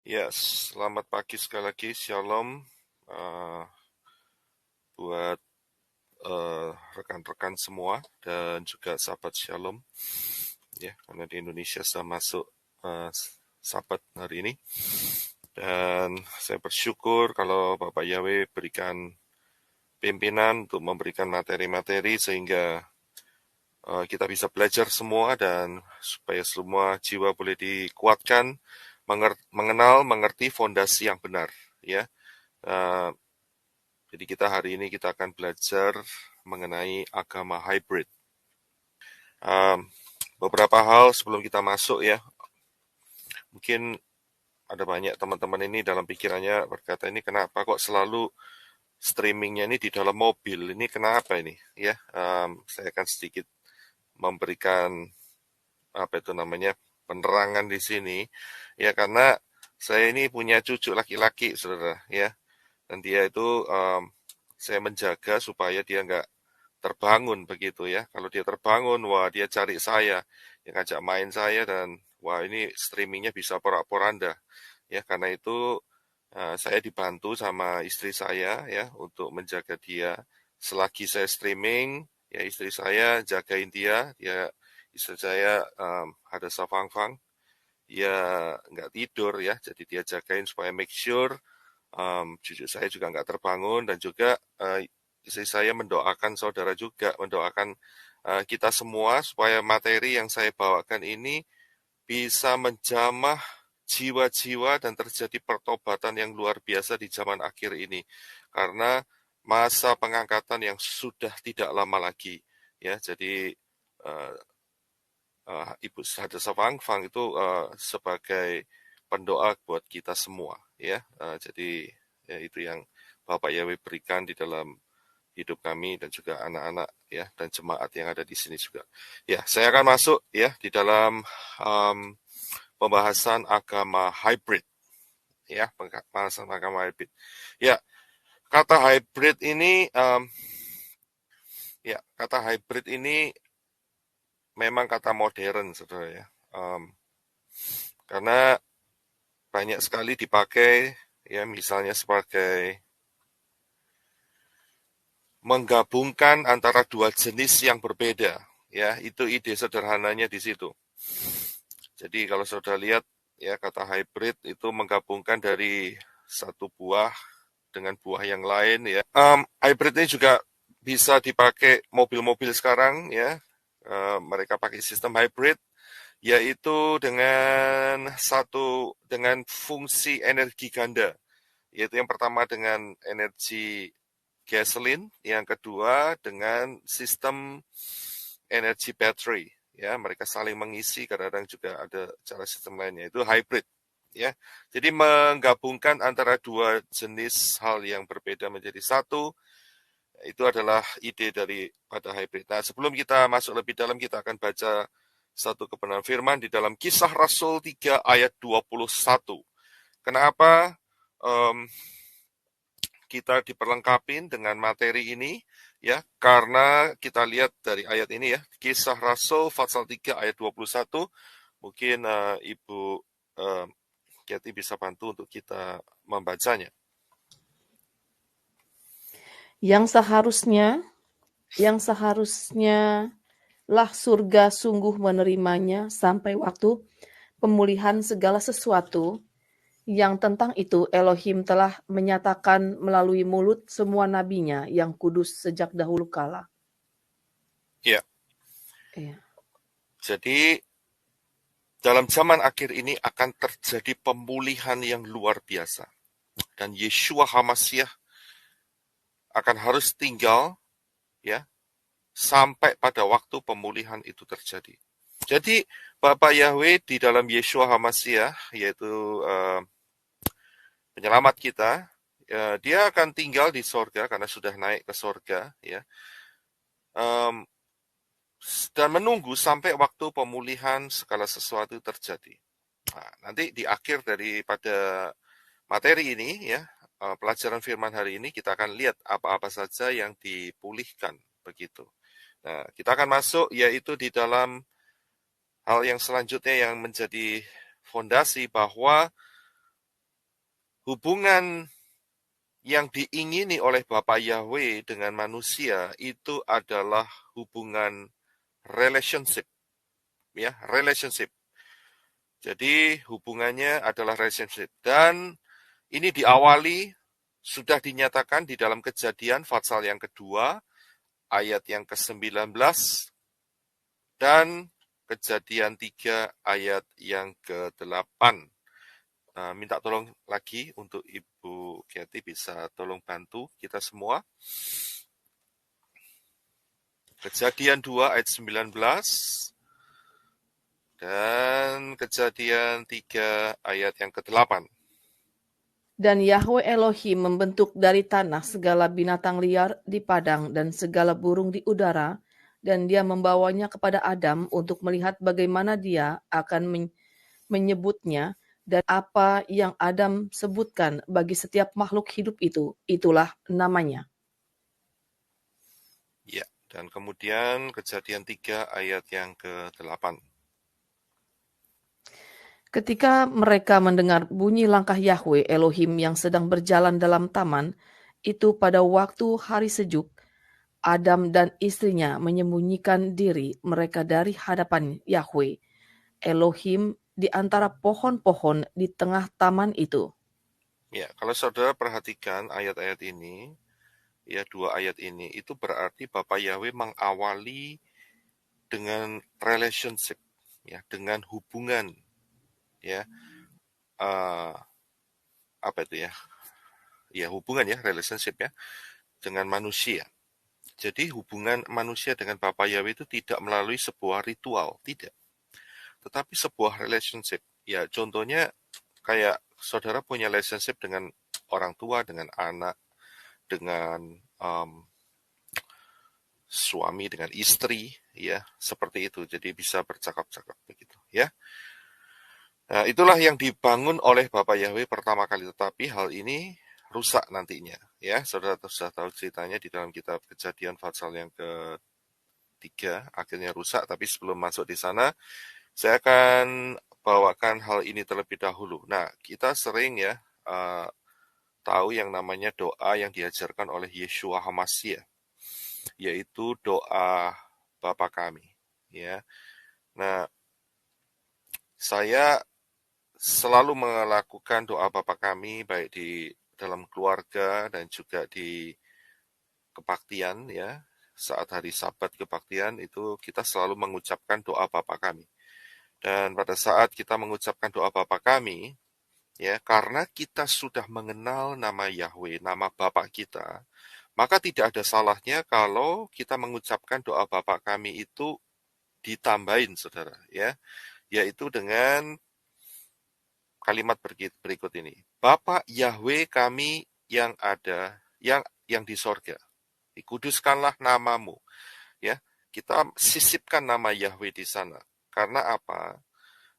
Ya, selamat pagi sekali lagi, Shalom uh, buat rekan-rekan semua dan juga sahabat Shalom. Ya, karena di Indonesia sudah masuk Sabat hari ini. Dan saya bersyukur kalau Bapak Yahweh berikan pimpinan untuk memberikan materi-materi sehingga kita bisa belajar semua dan supaya semua jiwa boleh dikuatkan, mengenal, mengerti fondasi yang benar. Ya, jadi hari ini kita akan belajar mengenai agama hybrid. Beberapa hal sebelum kita masuk ya, mungkin ada banyak teman-teman ini dalam pikirannya berkata, ini kenapa kok selalu streamingnya ini di dalam mobil, ini kenapa ini ya. Saya akan sedikit memberikan penerangan di sini ya, karena saya ini punya cucu laki-laki, saudara ya, dan dia itu saya menjaga supaya dia nggak terbangun begitu ya. Kalau dia terbangun, wah dia cari saya, yang ngajak main saya, dan wah ini streamingnya bisa porak-poranda ya. Karena itu saya dibantu sama istri saya ya untuk menjaga dia selagi saya streaming ya. Istri saya jagain dia istri saya ada safang-fang, dia nggak tidur ya, jadi dia jagain supaya make sure cucu saya juga nggak terbangun, dan juga istri saya mendoakan saudara juga, mendoakan kita semua supaya materi yang saya bawakan ini bisa menjamah jiwa-jiwa dan terjadi pertobatan yang luar biasa di zaman akhir ini. Karena masa pengangkatan yang sudah tidak lama lagi. Ya, jadi uh, Ibu Sadasa Fang Fang itu sebagai pendoa buat kita semua. Ya, jadi ya, itu yang Bapak Yahweh berikan di dalam hidup kami dan juga anak-anak ya, dan jemaat yang ada di sini juga. Ya, saya akan masuk ya di dalam um, pembahasan agama hybrid ya, pembahasan agama hybrid. Ya, kata hybrid ini kata hybrid ini memang kata modern, saudara ya. Karena banyak sekali dipakai ya, misalnya sebagai menggabungkan antara dua jenis yang berbeda ya. Itu ide sederhananya di situ. Jadi kalau saudara lihat ya, kata hybrid itu menggabungkan dari satu buah dengan buah yang lain ya. Hybrid ini juga bisa dipakai mobil-mobil sekarang ya. Mereka pakai sistem hybrid, yaitu dengan fungsi energi ganda. Yaitu yang pertama dengan energi gasoline, yang kedua dengan sistem energi baterai. Ya, mereka saling mengisi, kadang-kadang juga ada cara sistem lainnya. Itu hybrid. Ya, jadi menggabungkan antara dua jenis hal yang berbeda menjadi satu, itu adalah ide daripada hybrid. Nah, sebelum kita masuk lebih dalam, kita akan baca satu kebenaran firman di dalam Kisah Rasul 3 ayat 21. Kenapa kita diperlengkapi dengan materi ini ya? Karena kita lihat dari ayat ini ya, Kisah Rasul pasal 3 ayat 21. Mungkin Ibu Kathy bisa bantu untuk kita membacanya. Yang seharusnya lah surga sungguh menerimanya sampai waktu pemulihan segala sesuatu, yang tentang itu Elohim telah menyatakan melalui mulut semua nabinya yang kudus sejak dahulu kala. Ya. Ya. Jadi dalam zaman akhir ini akan terjadi pemulihan yang luar biasa. Dan Yeshua HaMashiach akan harus tinggal ya sampai pada waktu pemulihan itu terjadi. Jadi Bapak Yahweh di dalam Yeshua HaMashiach, yaitu penyelamat kita, ya, dia akan tinggal di sorga karena sudah naik ke sorga ya, dan menunggu sampai waktu pemulihan segala sesuatu terjadi. Nah, nanti di akhir daripada materi ini ya, pelajaran firman hari ini, kita akan lihat apa-apa saja yang dipulihkan begitu. Nah, kita akan masuk yaitu di dalam hal yang selanjutnya yang menjadi fondasi bahwa hubungan yang diingini oleh Bapa Yahweh dengan manusia itu adalah hubungan relationship, ya, relationship. Jadi hubungannya adalah relationship dan ini diawali sudah dinyatakan di dalam Kejadian pasal yang kedua ayat yang ke-19 dan Kejadian 3 ayat yang ke-8. Minta tolong lagi untuk Ibu Kathy bisa tolong bantu kita semua. Kejadian 2 ayat 19 dan Kejadian 3 ayat yang ke-8. Dan Yahweh Elohim membentuk dari tanah segala binatang liar di padang dan segala burung di udara, dan dia membawanya kepada Adam untuk melihat bagaimana dia akan menyebutnya, dan apa yang Adam sebutkan bagi setiap makhluk hidup itu, itulah namanya. Ya, dan kemudian Kejadian 3 ayat yang ke-8. Ketika mereka mendengar bunyi langkah Yahweh Elohim yang sedang berjalan dalam taman, itu pada waktu hari sejuk, Adam dan istrinya menyembunyikan diri mereka dari hadapan Yahweh Elohim di antara pohon-pohon di tengah taman itu. Ya, kalau saudara perhatikan ayat-ayat ini, ya dua ayat ini, itu berarti Bapak Yahweh mengawali dengan relationship, ya, dengan hubungan, ya, uh, apa itu ya, ya hubungan ya, relationship ya, dengan manusia. Jadi hubungan manusia dengan Bapak Yahweh itu tidak melalui sebuah ritual, tidak. Tetapi sebuah relationship. Ya, contohnya kayak saudara punya relationship dengan orang tua, dengan anak, dengan suami, dengan istri, ya, seperti itu. Jadi bisa bercakap-cakap begitu, ya. Nah, itulah yang dibangun oleh Bapak Yahweh pertama kali, tetapi hal ini rusak nantinya, ya. Saudara sudah tahu ceritanya di dalam kitab Kejadian pasal yang ketiga, akhirnya rusak, tapi sebelum masuk di sana, saya akan bawakan hal ini terlebih dahulu. Nah, kita sering ya tahu yang namanya doa yang diajarkan oleh Yeshua HaMashiach, yaitu doa Bapa kami. Ya, nah saya selalu melakukan doa Bapa kami baik di dalam keluarga dan juga di kebaktian ya. Saat hari Sabat kebaktian itu kita selalu mengucapkan doa Bapa kami. Dan pada saat kita mengucapkan doa Bapa kami, ya, karena kita sudah mengenal nama Yahweh, nama Bapa kita, maka tidak ada salahnya kalau kita mengucapkan doa Bapa kami itu ditambahin, saudara, ya, yaitu dengan kalimat berikut ini. Bapa Yahweh kami yang ada, yang di sorga, dikuduskanlah namamu, ya. Kita sisipkan nama Yahweh di sana. Karena apa?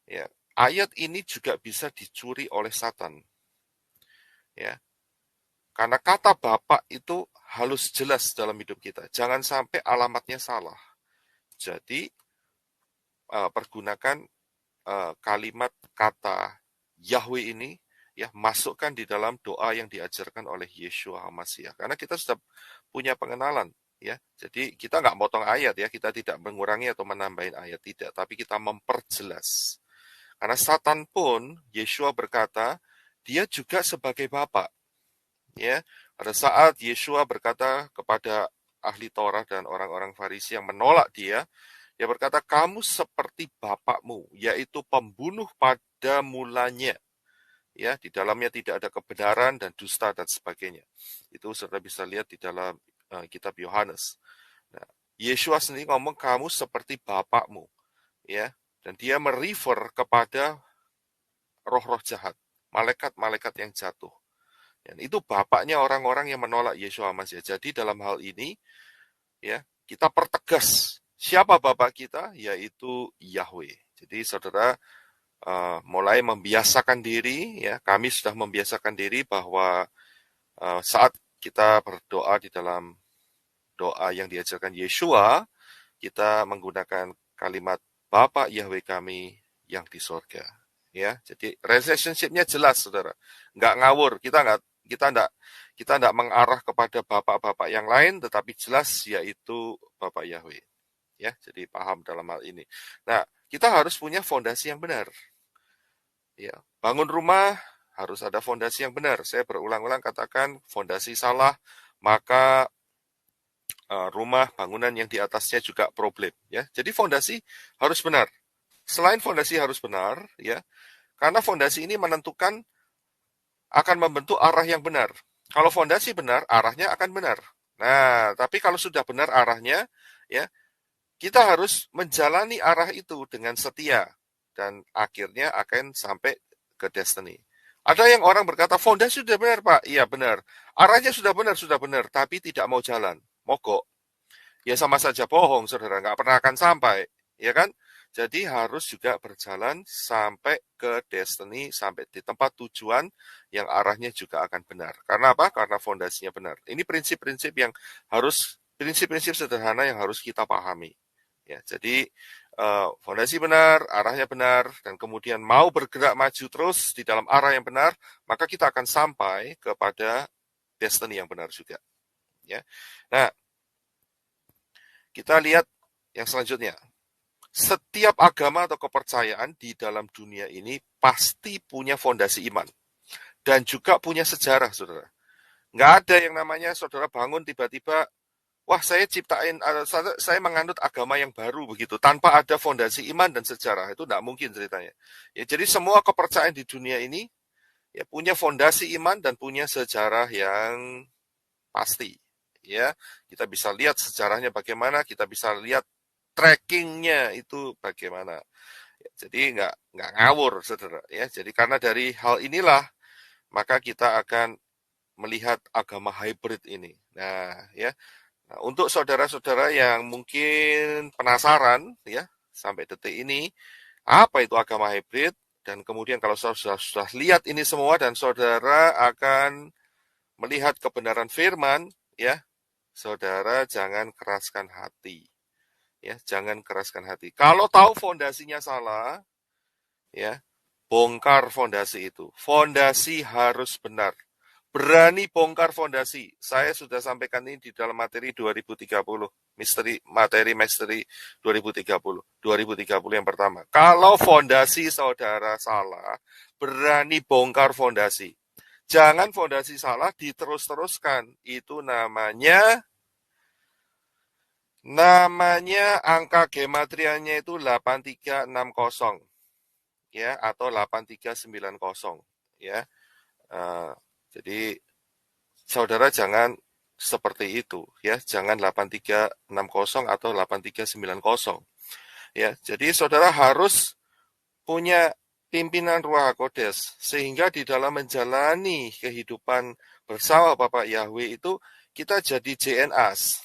Ya, ayat ini juga bisa dicuri oleh Satan. Ya, karena kata Bapak itu halus jelas dalam hidup kita. Jangan sampai alamatnya salah. Jadi pergunakan kalimat kata Yahweh ini, ya, masukkan di dalam doa yang diajarkan oleh Yeshua HaMashiach. Karena kita sudah punya pengenalan, ya. Jadi kita nggak motong ayat, ya. Kita tidak mengurangi atau menambahin ayat, tidak. Tapi kita memperjelas. Karena Satan pun, Yeshua berkata, dia juga sebagai Bapa. Ya, pada saat Yeshua berkata kepada ahli Taurat dan orang-orang Farisi yang menolak dia, dia berkata, kamu seperti bapakmu, yaitu pembunuh pada mulanya. Ya, di dalamnya tidak ada kebenaran dan dusta dan sebagainya. Itu saudara bisa lihat di dalam kitab Yohanes. Nah, Yeshua sendiri ngomong kamu seperti bapakmu, ya, dan dia merefer kepada roh-roh jahat, malaikat-malaikat yang jatuh. Dan itu bapaknya orang-orang yang menolak Yeshua Masih. Jadi dalam hal ini, ya, kita pertegas siapa bapak kita, yaitu Yahweh. Jadi saudara mulai membiasakan diri, ya, kami sudah membiasakan diri bahwa saat kita berdoa di dalam doa yang diajarkan Yeshua, kita menggunakan kalimat Bapa Yahweh kami yang di sorga. ya. Jadi relationship-nya jelas, saudara. Nggak ngawur. Kita nggak mengarah kepada bapak-bapak yang lain, tetapi jelas yaitu Bapak Yahweh. Ya, jadi paham dalam hal ini. Nah, kita harus punya fondasi yang benar. Ya, bangun rumah harus ada fondasi yang benar. Saya berulang-ulang katakan fondasi salah, maka rumah bangunan yang di atasnya juga problem. Ya, jadi fondasi harus benar. Selain fondasi harus benar, ya, karena fondasi ini menentukan akan membentuk arah yang benar. Kalau fondasi benar, arahnya akan benar. Nah, tapi kalau sudah benar arahnya, ya, kita harus menjalani arah itu dengan setia dan akhirnya akan sampai ke destiny. Ada yang orang berkata, fondasi sudah benar, Pak. Iya, benar. Arahnya sudah benar, tapi tidak mau jalan. Mogok. Ya sama saja bohong, saudara. Nggak pernah akan sampai. Ya kan? Jadi harus juga berjalan sampai ke destiny, sampai di tempat tujuan yang arahnya juga akan benar. Karena apa? Karena fondasinya benar. Ini prinsip-prinsip sederhana yang harus kita pahami. Ya, jadi fondasi benar, arahnya benar, dan kemudian mau bergerak maju terus di dalam arah yang benar, maka kita akan sampai kepada destiny yang benar juga. Ya, nah kita lihat yang selanjutnya. Setiap agama atau kepercayaan di dalam dunia ini pasti punya fondasi iman dan juga punya sejarah, saudara. Nggak ada yang namanya saudara bangun tiba-tiba, wah saya menganut agama yang baru begitu, tanpa ada fondasi iman dan sejarah. Itu nggak mungkin ceritanya. Ya, jadi semua kepercayaan di dunia ini ya punya fondasi iman dan punya sejarah yang pasti. Ya, kita bisa lihat sejarahnya bagaimana, kita bisa lihat trackingnya itu bagaimana. Ya, jadi nggak ngawur, saudara. Ya, jadi karena dari hal inilah maka kita akan melihat agama hybrid ini. Nah, ya. Nah, untuk saudara-saudara yang mungkin penasaran, ya, sampai detik ini, apa itu agama hybrid? Dan kemudian kalau saudara sudah lihat ini semua dan saudara akan melihat kebenaran firman, ya, saudara jangan keraskan hati. Ya, jangan keraskan hati. Kalau tahu fondasinya salah, ya, bongkar fondasi itu. Fondasi harus benar. Berani bongkar fondasi. Saya sudah sampaikan ini di dalam materi 2030. Materi 2030. 2030 yang pertama. Kalau fondasi saudara salah, berani bongkar fondasi. Jangan fondasi salah diterus-teruskan. Itu namanya angka gematrianya itu 8360 ya atau 8390 ya. Jadi saudara jangan seperti itu ya, jangan 8360 atau 8390 ya. Jadi saudara harus punya pimpinan Ruach HaKodes sehingga di dalam menjalani kehidupan bersama Bapak Yahweh itu kita jadi JNAs.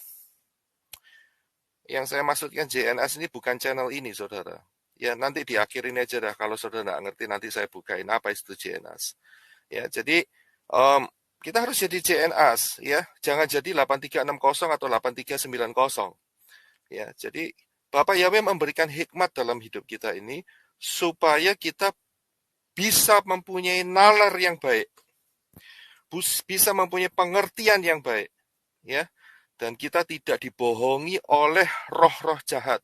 Yang saya maksudkan JNS ini bukan channel ini, saudara. Ya, nanti diakhirin aja dah. Kalau saudara nggak ngerti, nanti saya bukain apa itu JNS. Ya, jadi kita harus jadi JNS, ya. Jangan jadi 8360 atau 8390. Ya, jadi Bapak Yahweh memberikan hikmat dalam hidup kita ini supaya kita bisa mempunyai nalar yang baik, bisa mempunyai pengertian yang baik, ya. Dan kita tidak dibohongi oleh roh-roh jahat.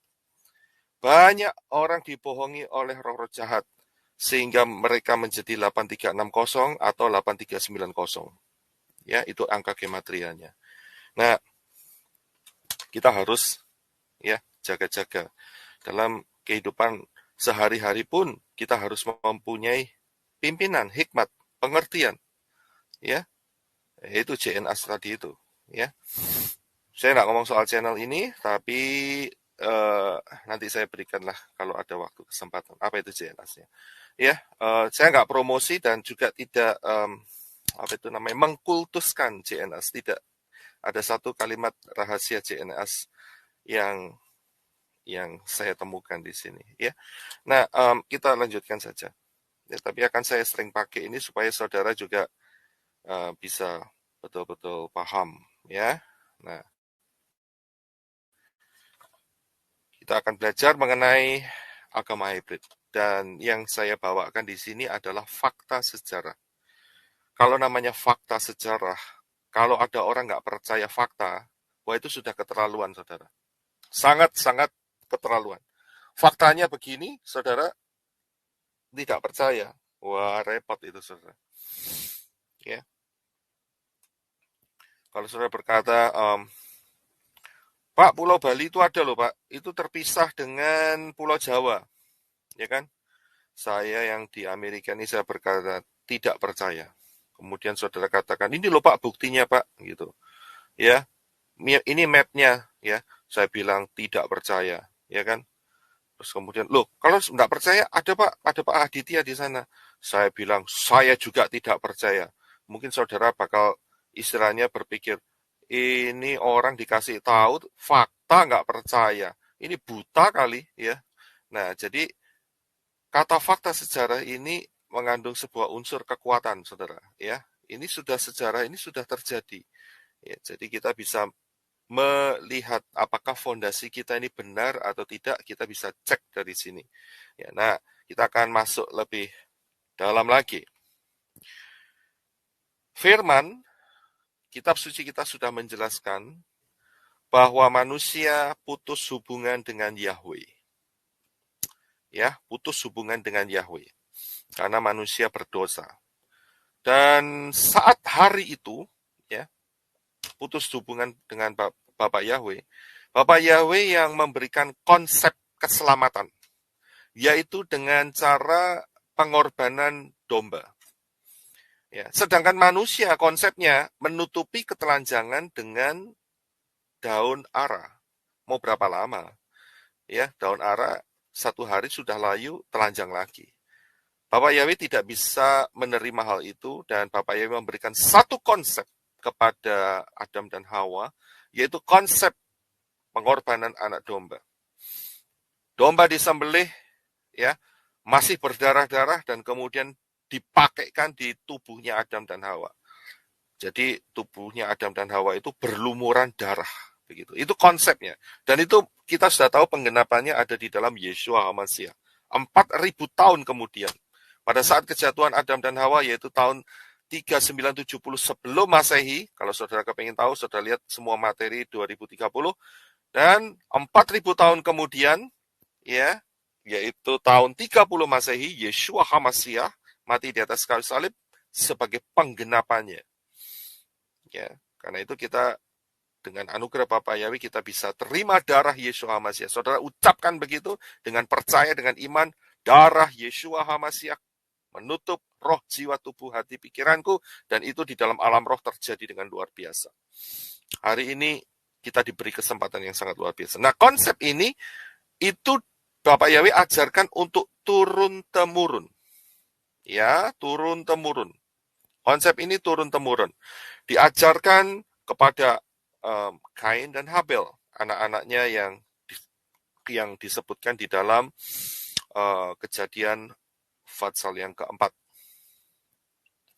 Banyak orang dibohongi oleh roh-roh jahat sehingga mereka menjadi 8360 atau 8390. Ya, itu angka gematrianya. Nah, kita harus ya jaga-jaga dalam kehidupan sehari-hari pun kita harus mempunyai pimpinan, hikmat, pengertian. Ya, itu JNAS tadi itu, ya. Saya nggak ngomong soal channel ini, tapi nanti saya berikanlah kalau ada waktu kesempatan. Apa itu JNAS-nya? Ya, saya nggak promosi dan juga tidak apa itu namanya mengkultuskan JNAS. Tidak ada satu kalimat rahasia JNAS yang saya temukan di sini. Ya, nah kita lanjutkan saja. Ya, tapi akan saya sering pakai ini supaya saudara juga bisa betul-betul paham. Ya, nah. Kita akan belajar mengenai agama hybrid. dan yang saya bawakan di sini adalah fakta sejarah. Kalau namanya fakta sejarah, kalau ada orang nggak percaya fakta, wah itu sudah keterlaluan, saudara. Sangat-sangat keterlaluan. Faktanya begini, saudara tidak percaya. Wah, repot itu, saudara. Ya. Kalau saudara berkata, Pak, Pulau Bali itu ada loh, Pak. Itu terpisah dengan Pulau Jawa, ya kan? Saya yang di Amerika ini saya berkata tidak percaya. Kemudian saudara katakan, ini loh Pak buktinya Pak, gitu. Ya, ini mapnya, ya. Saya bilang tidak percaya, ya kan? Terus kemudian, loh, kalau tidak percaya ada Pak Aditya di sana. Saya bilang, saya juga tidak percaya. Mungkin saudara bakal istilahnya berpikir, ini orang dikasih tahu fakta nggak percaya. Ini buta kali, ya. Nah, jadi kata fakta sejarah ini mengandung sebuah unsur kekuatan, saudara. Ya, ini sudah sejarah, ini sudah terjadi. Ya, jadi kita bisa melihat apakah fondasi kita ini benar atau tidak, kita bisa cek dari sini. Ya, nah, kita akan masuk lebih dalam lagi. Firman, kitab suci kita sudah menjelaskan bahwa manusia putus hubungan dengan Yahweh. Ya, putus hubungan dengan Yahweh. Karena manusia berdosa. Dan saat hari itu, ya, putus hubungan dengan Bapak Yahweh. Bapak Yahweh yang memberikan konsep keselamatan, yaitu dengan cara pengorbanan domba. Ya, sedangkan manusia konsepnya menutupi ketelanjangan dengan daun ara. Mau berapa lama? Ya, daun ara satu hari sudah layu, telanjang lagi. Bapak Yahweh tidak bisa menerima hal itu dan Bapak Yahweh memberikan satu konsep kepada Adam dan Hawa, yaitu konsep pengorbanan anak domba. Domba disembelih, ya, masih berdarah-darah dan kemudian dipakaikan di tubuhnya Adam dan Hawa. Jadi tubuhnya Adam dan Hawa itu berlumuran darah, begitu. Itu konsepnya. Dan itu kita sudah tahu penggenapannya ada di dalam Yeshua HaMashiach. 4.000 tahun kemudian. Pada saat kejatuhan Adam dan Hawa, yaitu tahun 3970 sebelum Masehi, kalau saudara kepengen tahu, saudara lihat semua materi 2030, dan 4.000 tahun kemudian, ya, yaitu tahun 30 Masehi, Yeshua HaMashiach mati di atas kayu salib sebagai penggenapannya. Ya, karena itu kita dengan anugerah Bapa Yahweh kita bisa terima darah Yeshua HaMashiach. Saudara ucapkan begitu dengan percaya, dengan iman, darah Yeshua HaMashiach menutup roh, jiwa, tubuh, hati, pikiranku, dan itu di dalam alam roh terjadi dengan luar biasa. Hari ini kita diberi kesempatan yang sangat luar biasa. Nah, konsep ini itu Bapak Yahweh ajarkan untuk turun-temurun. Ya, turun-temurun. Konsep ini turun-temurun. Diajarkan kepada Kain dan Habel, anak-anaknya yang disebutkan di dalam kejadian Fatsal yang keempat.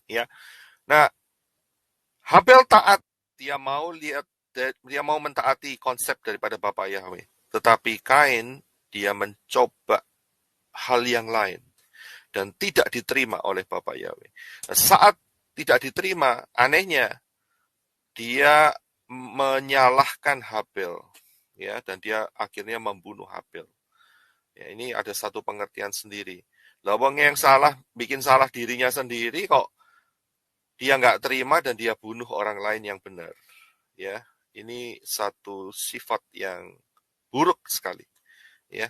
Ya, nah Habel taat, dia mau mentaati konsep daripada Bapak Yahweh. Tetapi Kain dia mencoba hal yang lain dan tidak diterima oleh Bapak Yahweh. Saat tidak diterima, anehnya dia menyalahkan Habel, ya, dan dia akhirnya membunuh Habel. Ya, ini ada satu pengertian sendiri. Lawang yang salah, bikin salah dirinya sendiri kok dia nggak terima dan dia bunuh orang lain yang benar. Ya, ini satu sifat yang buruk sekali. Ya,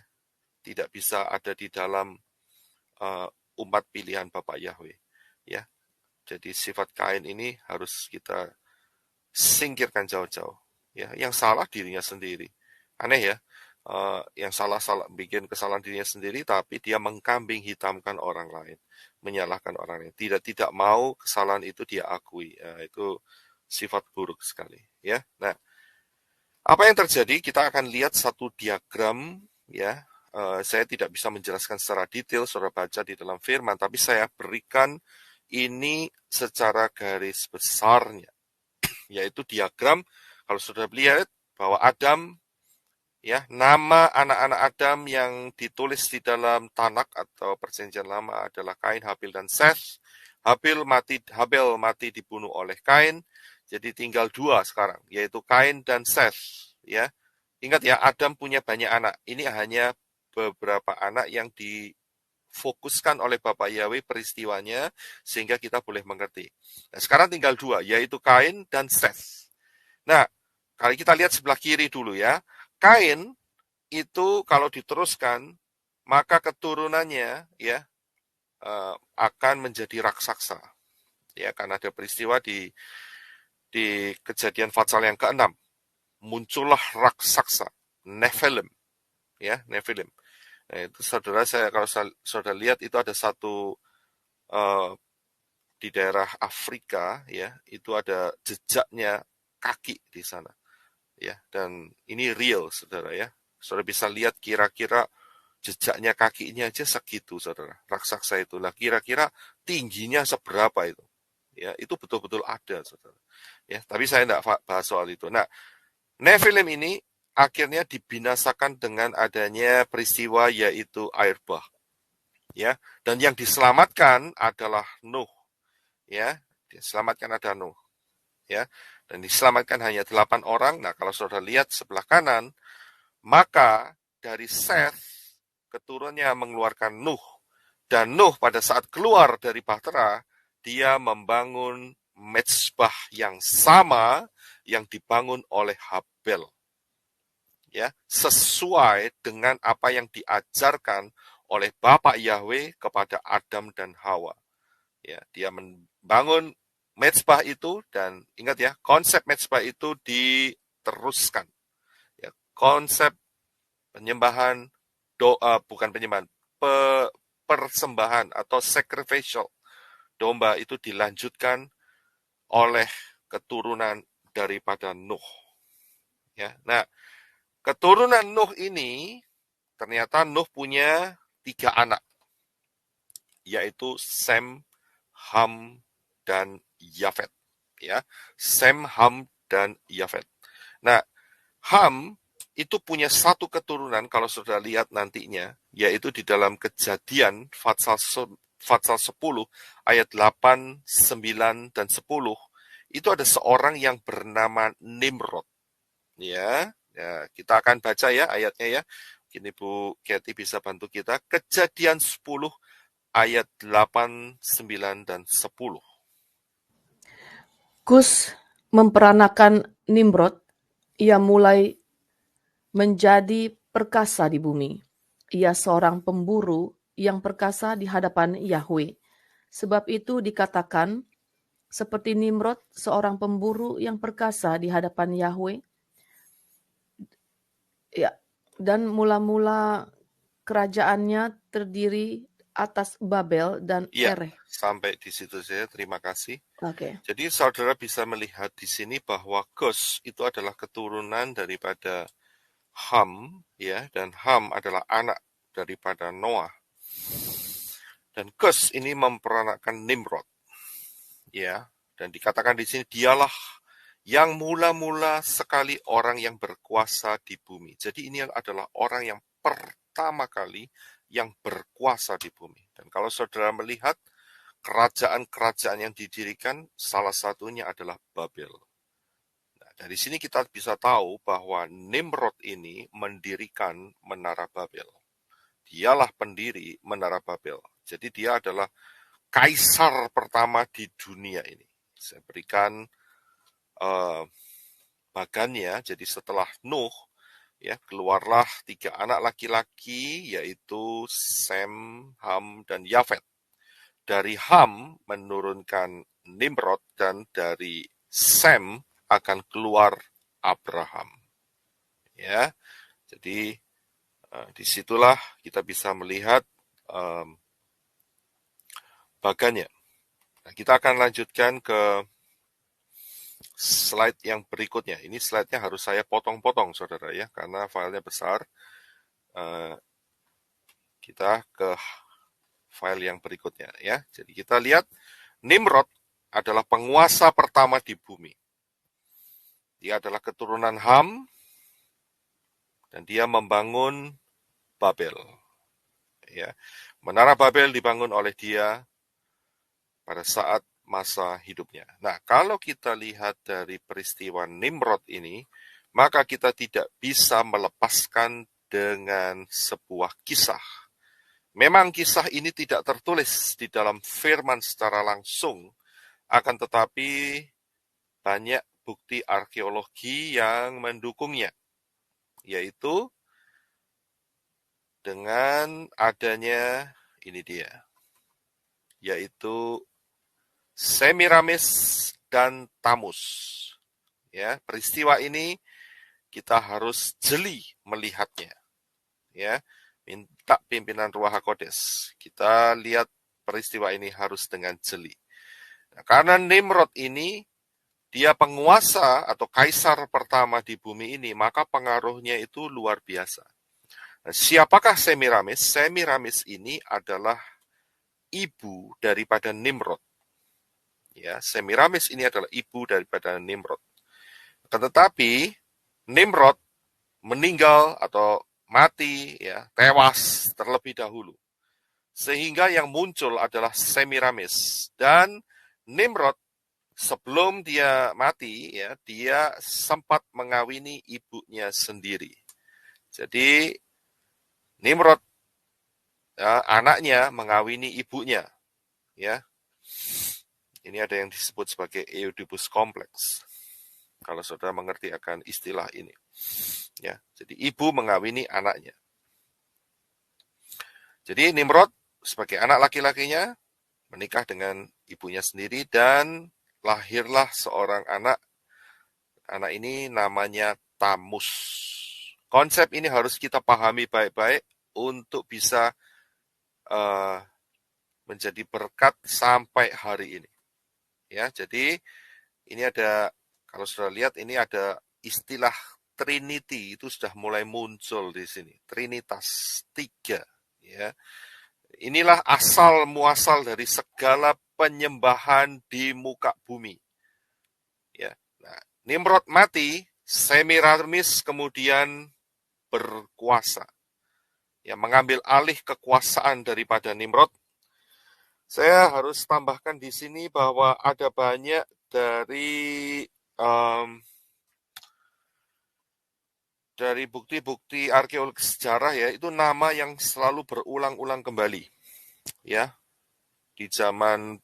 tidak bisa ada di dalam umat pilihan Bapak Yahweh. Ya, jadi sifat Kain ini harus kita singkirkan jauh-jauh. Ya, yang salah dirinya sendiri. Aneh ya. Yang salah bikin kesalahan dirinya sendiri, tapi dia mengkambing hitamkan orang lain, menyalahkan orang lain, tidak mau kesalahan itu dia akui. Itu sifat buruk sekali, ya. Nah, apa yang terjadi? Kita akan lihat satu diagram, ya. Saya tidak bisa menjelaskan secara detail, saudara baca di dalam firman, tapi saya berikan ini secara garis besarnya, yaitu diagram. Kalau saudara lihat bahwa Adam Ya, nama anak-anak Adam yang ditulis di dalam Tanakh atau Perjanjian Lama adalah Kain, Habil, dan Seth. Habel mati dibunuh oleh Kain, jadi tinggal dua sekarang, yaitu Kain dan Seth. Ya, ingat ya, Adam punya banyak anak. Ini hanya beberapa anak yang difokuskan oleh Bapak Yahweh peristiwanya, sehingga kita boleh mengerti. Nah, sekarang tinggal dua, yaitu Kain dan Seth. Nah, kalau kita lihat sebelah kiri dulu ya, Kain itu kalau diteruskan maka keturunannya ya akan menjadi raksasa. Ya, karena ada peristiwa di Kejadian pasal yang ke-6, muncullah raksasa Nephilim, ya Nephilim. Nah, itu saudara saya kalau saudara lihat itu ada satu uh, di daerah Afrika ya, itu ada jejaknya kaki di sana ya, dan ini real saudara ya. Saudara bisa lihat kira-kira jejaknya kakinya aja segitu, saudara. Raksasa itulah kira-kira tingginya seberapa itu. Ya, itu betul-betul ada, saudara. Ya, tapi saya tidak bahas soal itu. Nah, Nephilim ini akhirnya dibinasakan dengan adanya peristiwa yaitu air bah. Ya, dan yang diselamatkan adalah Nuh. Ya, diselamatkan ada Nuh. Ya, dan diselamatkan hanya 8 orang. Nah, kalau saudara lihat sebelah kanan, maka dari Seth keturunannya mengeluarkan Nuh. Dan Nuh pada saat keluar dari bahtera, dia membangun mezbah yang sama yang dibangun oleh Habel. Ya, sesuai dengan apa yang diajarkan oleh Bapak Yahweh kepada Adam dan Hawa. Ya, dia membangun mezbah itu dan ingat ya, konsep mezbah itu diteruskan. Ya, konsep penyembahan doa bukan penyembahan persembahan atau sacrificial domba itu dilanjutkan oleh keturunan daripada Nuh. Ya, nah keturunan Nuh ini ternyata Nuh punya 3 anak, yaitu Sem, Ham, dan Yafet. Ya, Sem, Ham, dan Yafet. Nah, Ham itu punya satu keturunan kalau sudah lihat nantinya, yaitu di dalam Kejadian Fatsal 10 ayat 8, 9, dan 10 itu ada seorang yang bernama Nimrod. Ya, ya kita akan baca ya ayatnya ya. Mungkin Ibu Kathy bisa bantu kita. Kejadian 10 ayat 8, 9, dan 10. Kus memperanakan Nimrod, ia mulai menjadi perkasa di bumi. Ia seorang pemburu yang perkasa di hadapan Yahweh. Sebab itu dikatakan, seperti Nimrod, seorang pemburu yang perkasa di hadapan Yahweh. Ya, dan mula-mula kerajaannya terdiri atas Babel dan Iya, Erech. sampai di situ saja. Terima kasih. Oke. Jadi saudara bisa melihat di sini bahwa Kus itu adalah keturunan daripada Ham, ya, dan Ham adalah anak daripada Noah. Dan Kus ini memperanakan Nimrod, ya, dan dikatakan di sini dialah yang mula-mula sekali orang yang berkuasa di bumi. Jadi ini adalah orang yang pertama kali yang berkuasa di bumi. Dan kalau saudara melihat kerajaan-kerajaan yang didirikan, salah satunya adalah Babel. Nah, dari sini kita bisa tahu bahwa Nimrod ini mendirikan Menara Babel. Dialah pendiri Menara Babel. Jadi dia adalah kaisar pertama di dunia ini. Saya berikan bagannya. Jadi setelah Nuh, ya keluarlah 3 anak laki-laki, yaitu Sem, Ham, dan Yafet. Dari Ham menurunkan Nimrod, dan dari Sem akan keluar Abraham. Ya, jadi disitulah kita bisa melihat bagannya. Nah, kita akan lanjutkan ke slide yang berikutnya. Ini slide-nya harus saya potong-potong, saudara ya, karena filenya besar. Kita ke file yang berikutnya ya. Jadi kita lihat Nimrod adalah penguasa pertama di bumi. Dia adalah keturunan Ham, dan dia membangun Babel. Ya, Menara Babel dibangun oleh dia pada saat masa hidupnya. Nah, kalau kita lihat dari peristiwa Nimrod ini, maka kita tidak bisa melepaskan dengan sebuah kisah. Memang kisah ini tidak tertulis di dalam firman secara langsung, akan tetapi banyak bukti arkeologi yang mendukungnya, yaitu dengan adanya ini dia, yaitu Semiramis dan Tamus. Ya, peristiwa ini kita harus jeli melihatnya. Ya, minta pimpinan Ruach HaKodes. Kita lihat peristiwa ini harus dengan jeli. Nah, karena Nimrod ini dia penguasa atau kaisar pertama di bumi ini, maka pengaruhnya itu luar biasa. Nah, siapakah Semiramis? Semiramis ini adalah ibu daripada Nimrod. Ya, Semiramis ini adalah ibu daripada Nimrod. Tetapi Nimrod meninggal atau mati, ya, tewas terlebih dahulu. Sehingga yang muncul adalah Semiramis. Dan Nimrod sebelum dia mati, ya, dia sempat mengawini ibunya sendiri. Jadi Nimrod, ya, anaknya mengawini ibunya, ya. Ini ada yang disebut sebagai Oedipus Complex. Kalau saudara mengerti akan istilah ini, ya. Jadi ibu mengawini anaknya. Jadi Nimrod sebagai anak laki-lakinya menikah dengan ibunya sendiri dan lahirlah seorang anak. Anak ini namanya Tamus. Konsep ini harus kita pahami baik-baik untuk bisa menjadi berkat sampai hari ini. Ya, jadi ini ada, kalau sudah lihat ini ada istilah Trinity itu sudah mulai muncul di sini. Trinitas, 3, ya. Inilah asal muasal dari segala penyembahan di muka bumi. Ya. Nah, Nimrod mati, Semiramis kemudian berkuasa. Ya, mengambil alih kekuasaan daripada Nimrod. Saya harus tambahkan di sini bahwa ada banyak dari bukti-bukti arkeologi sejarah, ya, itu nama yang selalu berulang-ulang kembali, ya. Di zaman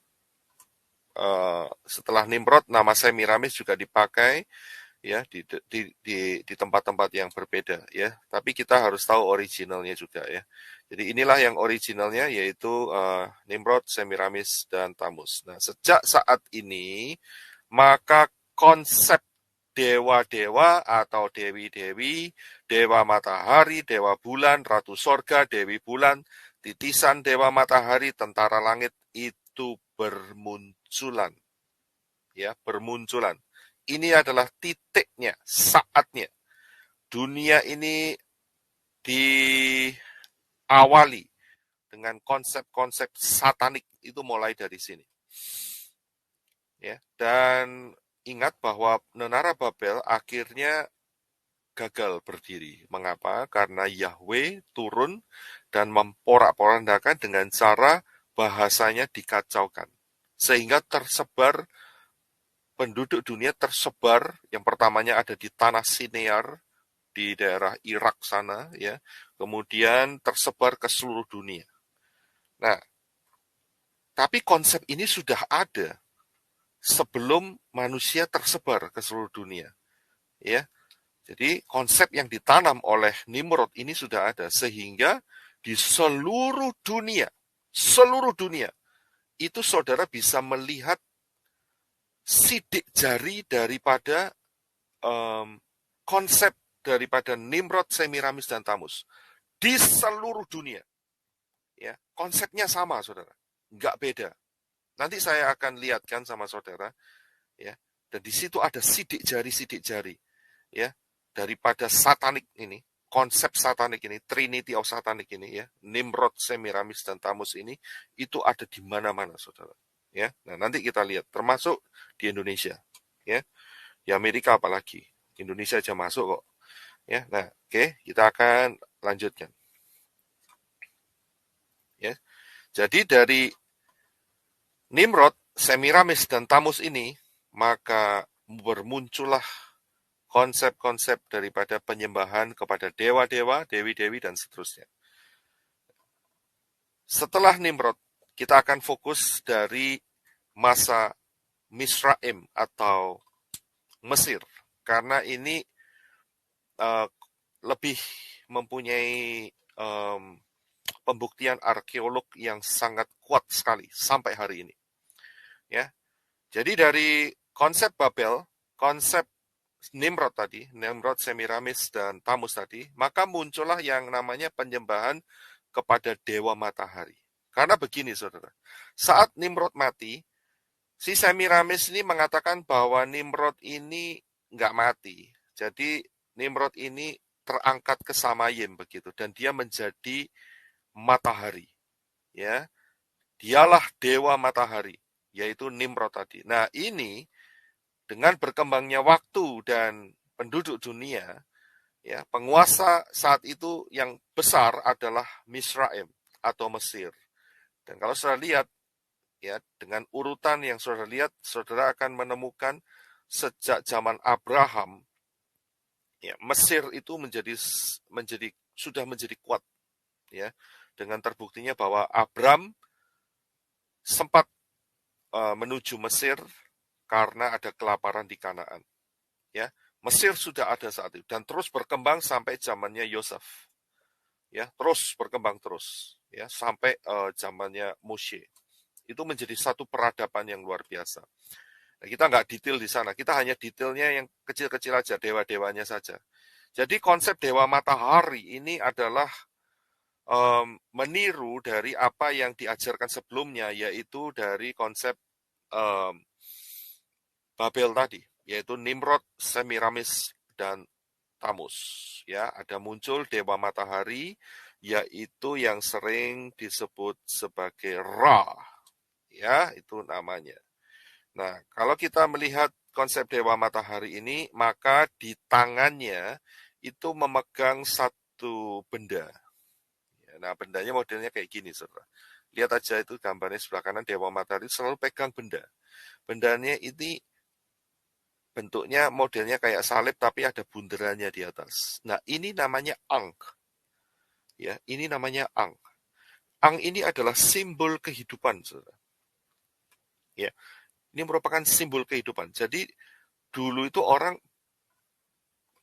setelah Nimrod, nama Semiramis juga dipakai, ya, di tempat-tempat yang berbeda, ya. Tapi kita harus tahu originalnya juga, ya. Jadi inilah yang originalnya, yaitu Nimrod, Semiramis, dan Tamus. Nah, sejak saat ini maka konsep dewa-dewa atau dewi-dewi, dewa matahari, dewa bulan, ratu sorga, dewi bulan, titisan dewa matahari, tentara langit itu bermunculan. Ya, bermunculan. Ini adalah titiknya, saatnya. Dunia ini diawali dengan konsep-konsep satanik, itu mulai dari sini. Ya, dan ingat bahwa Menara Babel akhirnya gagal berdiri. Mengapa? Karena Yahweh turun dan memporak-porandakan dengan cara bahasanya dikacaukan. Sehingga tersebar, penduduk dunia tersebar, yang pertamanya ada di tanah Sinear, di daerah Irak sana, ya. Kemudian tersebar ke seluruh dunia. Nah, tapi konsep ini sudah ada sebelum manusia tersebar ke seluruh dunia, ya. Jadi konsep yang ditanam oleh Nimrod ini sudah ada, sehingga di seluruh dunia itu saudara bisa melihat sidik jari daripada konsep daripada Nimrod, Semiramis, dan Tamus di seluruh dunia. Ya, konsepnya sama, saudara, nggak beda. Nanti saya akan lihatkan sama saudara, ya. Dan di situ ada sidik jari, ya, daripada satanik ini, konsep satanik ini, Trinity of Satanik ini, ya, Nimrod, Semiramis, dan Tamus ini, itu ada di mana-mana, saudara. Ya, nah nanti kita lihat, termasuk di Indonesia, ya, di Amerika apalagi, Indonesia aja masuk kok. Ya, nah, oke, kita akan lanjutkan. Ya, jadi dari Nimrod, Semiramis dan Tamus ini, maka bermuncullah konsep-konsep daripada penyembahan kepada dewa-dewa, dewi-dewi, dan seterusnya. Setelah Nimrod, kita akan fokus dari masa Misraim atau Mesir, karena ini uh, lebih mempunyai pembuktian arkeolog yang sangat kuat sekali sampai hari ini. Ya, jadi dari konsep Babel, konsep Nimrod tadi, Nimrod, Semiramis, dan Tamus tadi, maka muncullah yang namanya penyembahan kepada dewa matahari. Karena begini, saudara, saat Nimrod mati, si Semiramis ini mengatakan bahwa Nimrod ini nggak mati. Jadi Nimrod ini terangkat ke Samayim begitu, dan dia menjadi matahari. Ya, dialah dewa matahari, yaitu Nimrod tadi. Nah, ini dengan berkembangnya waktu dan penduduk dunia, ya, penguasa saat itu yang besar adalah Misraim atau Mesir. Dan kalau saudara lihat, ya, dengan urutan yang saudara lihat, saudara akan menemukan sejak zaman Abraham, ya, Mesir itu sudah menjadi kuat, ya, dengan terbuktinya bahwa Abram sempat menuju Mesir karena ada kelaparan di Kanaan. Ya, Mesir sudah ada saat itu dan terus berkembang sampai zamannya Yosef. Ya, terus berkembang terus, ya, sampai zamannya Moshe. Itu menjadi satu peradaban yang luar biasa. Nah, kita nggak detail di sana, kita hanya detailnya yang kecil-kecil aja, dewa-dewanya saja. Jadi konsep dewa matahari ini adalah meniru dari apa yang diajarkan sebelumnya, yaitu dari konsep um, Babel tadi, yaitu Nimrod, Semiramis, dan Tamus. Ya, ada muncul dewa matahari, yaitu yang sering disebut sebagai Ra. Ya, itu namanya. Nah, kalau kita melihat konsep dewa matahari ini, maka di tangannya itu memegang satu benda. Nah, bendanya modelnya kayak gini, saudara. Lihat aja itu gambarnya sebelah kanan, dewa matahari selalu pegang benda. Bendanya ini bentuknya modelnya kayak salib, tapi ada bunderannya di atas. Nah, ini namanya Ankh. Ya, ini namanya Ankh. Ankh ini adalah simbol kehidupan, saudara. Ya, ini merupakan simbol kehidupan. Jadi, dulu itu orang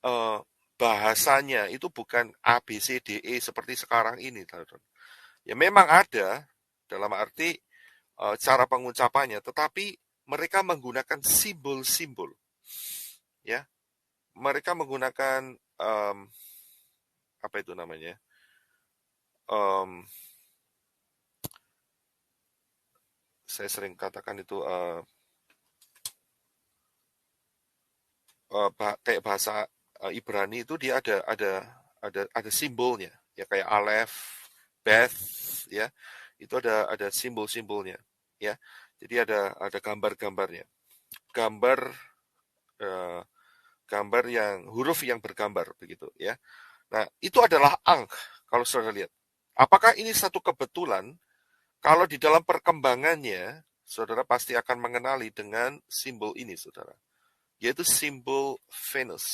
eh, bahasanya itu bukan A, B, C, D, E seperti sekarang ini, saudara. Ya, memang ada, dalam arti cara pengucapannya, tetapi mereka menggunakan simbol-simbol, ya. Mereka menggunakan apa itu namanya? Um, saya sering katakan itu kayak bahasa Ibrani itu dia ada simbolnya, ya, kayak Aleph, Beth, ya, itu ada simbol-simbolnya, ya. Jadi ada gambar-gambarnya, gambar uh, gambar yang huruf yang bergambar begitu, ya. Nah, itu adalah Ankh kalau saudara lihat. Apakah ini satu kebetulan? Kalau di dalam perkembangannya, saudara pasti akan mengenali dengan simbol ini, saudara, yaitu simbol Venus.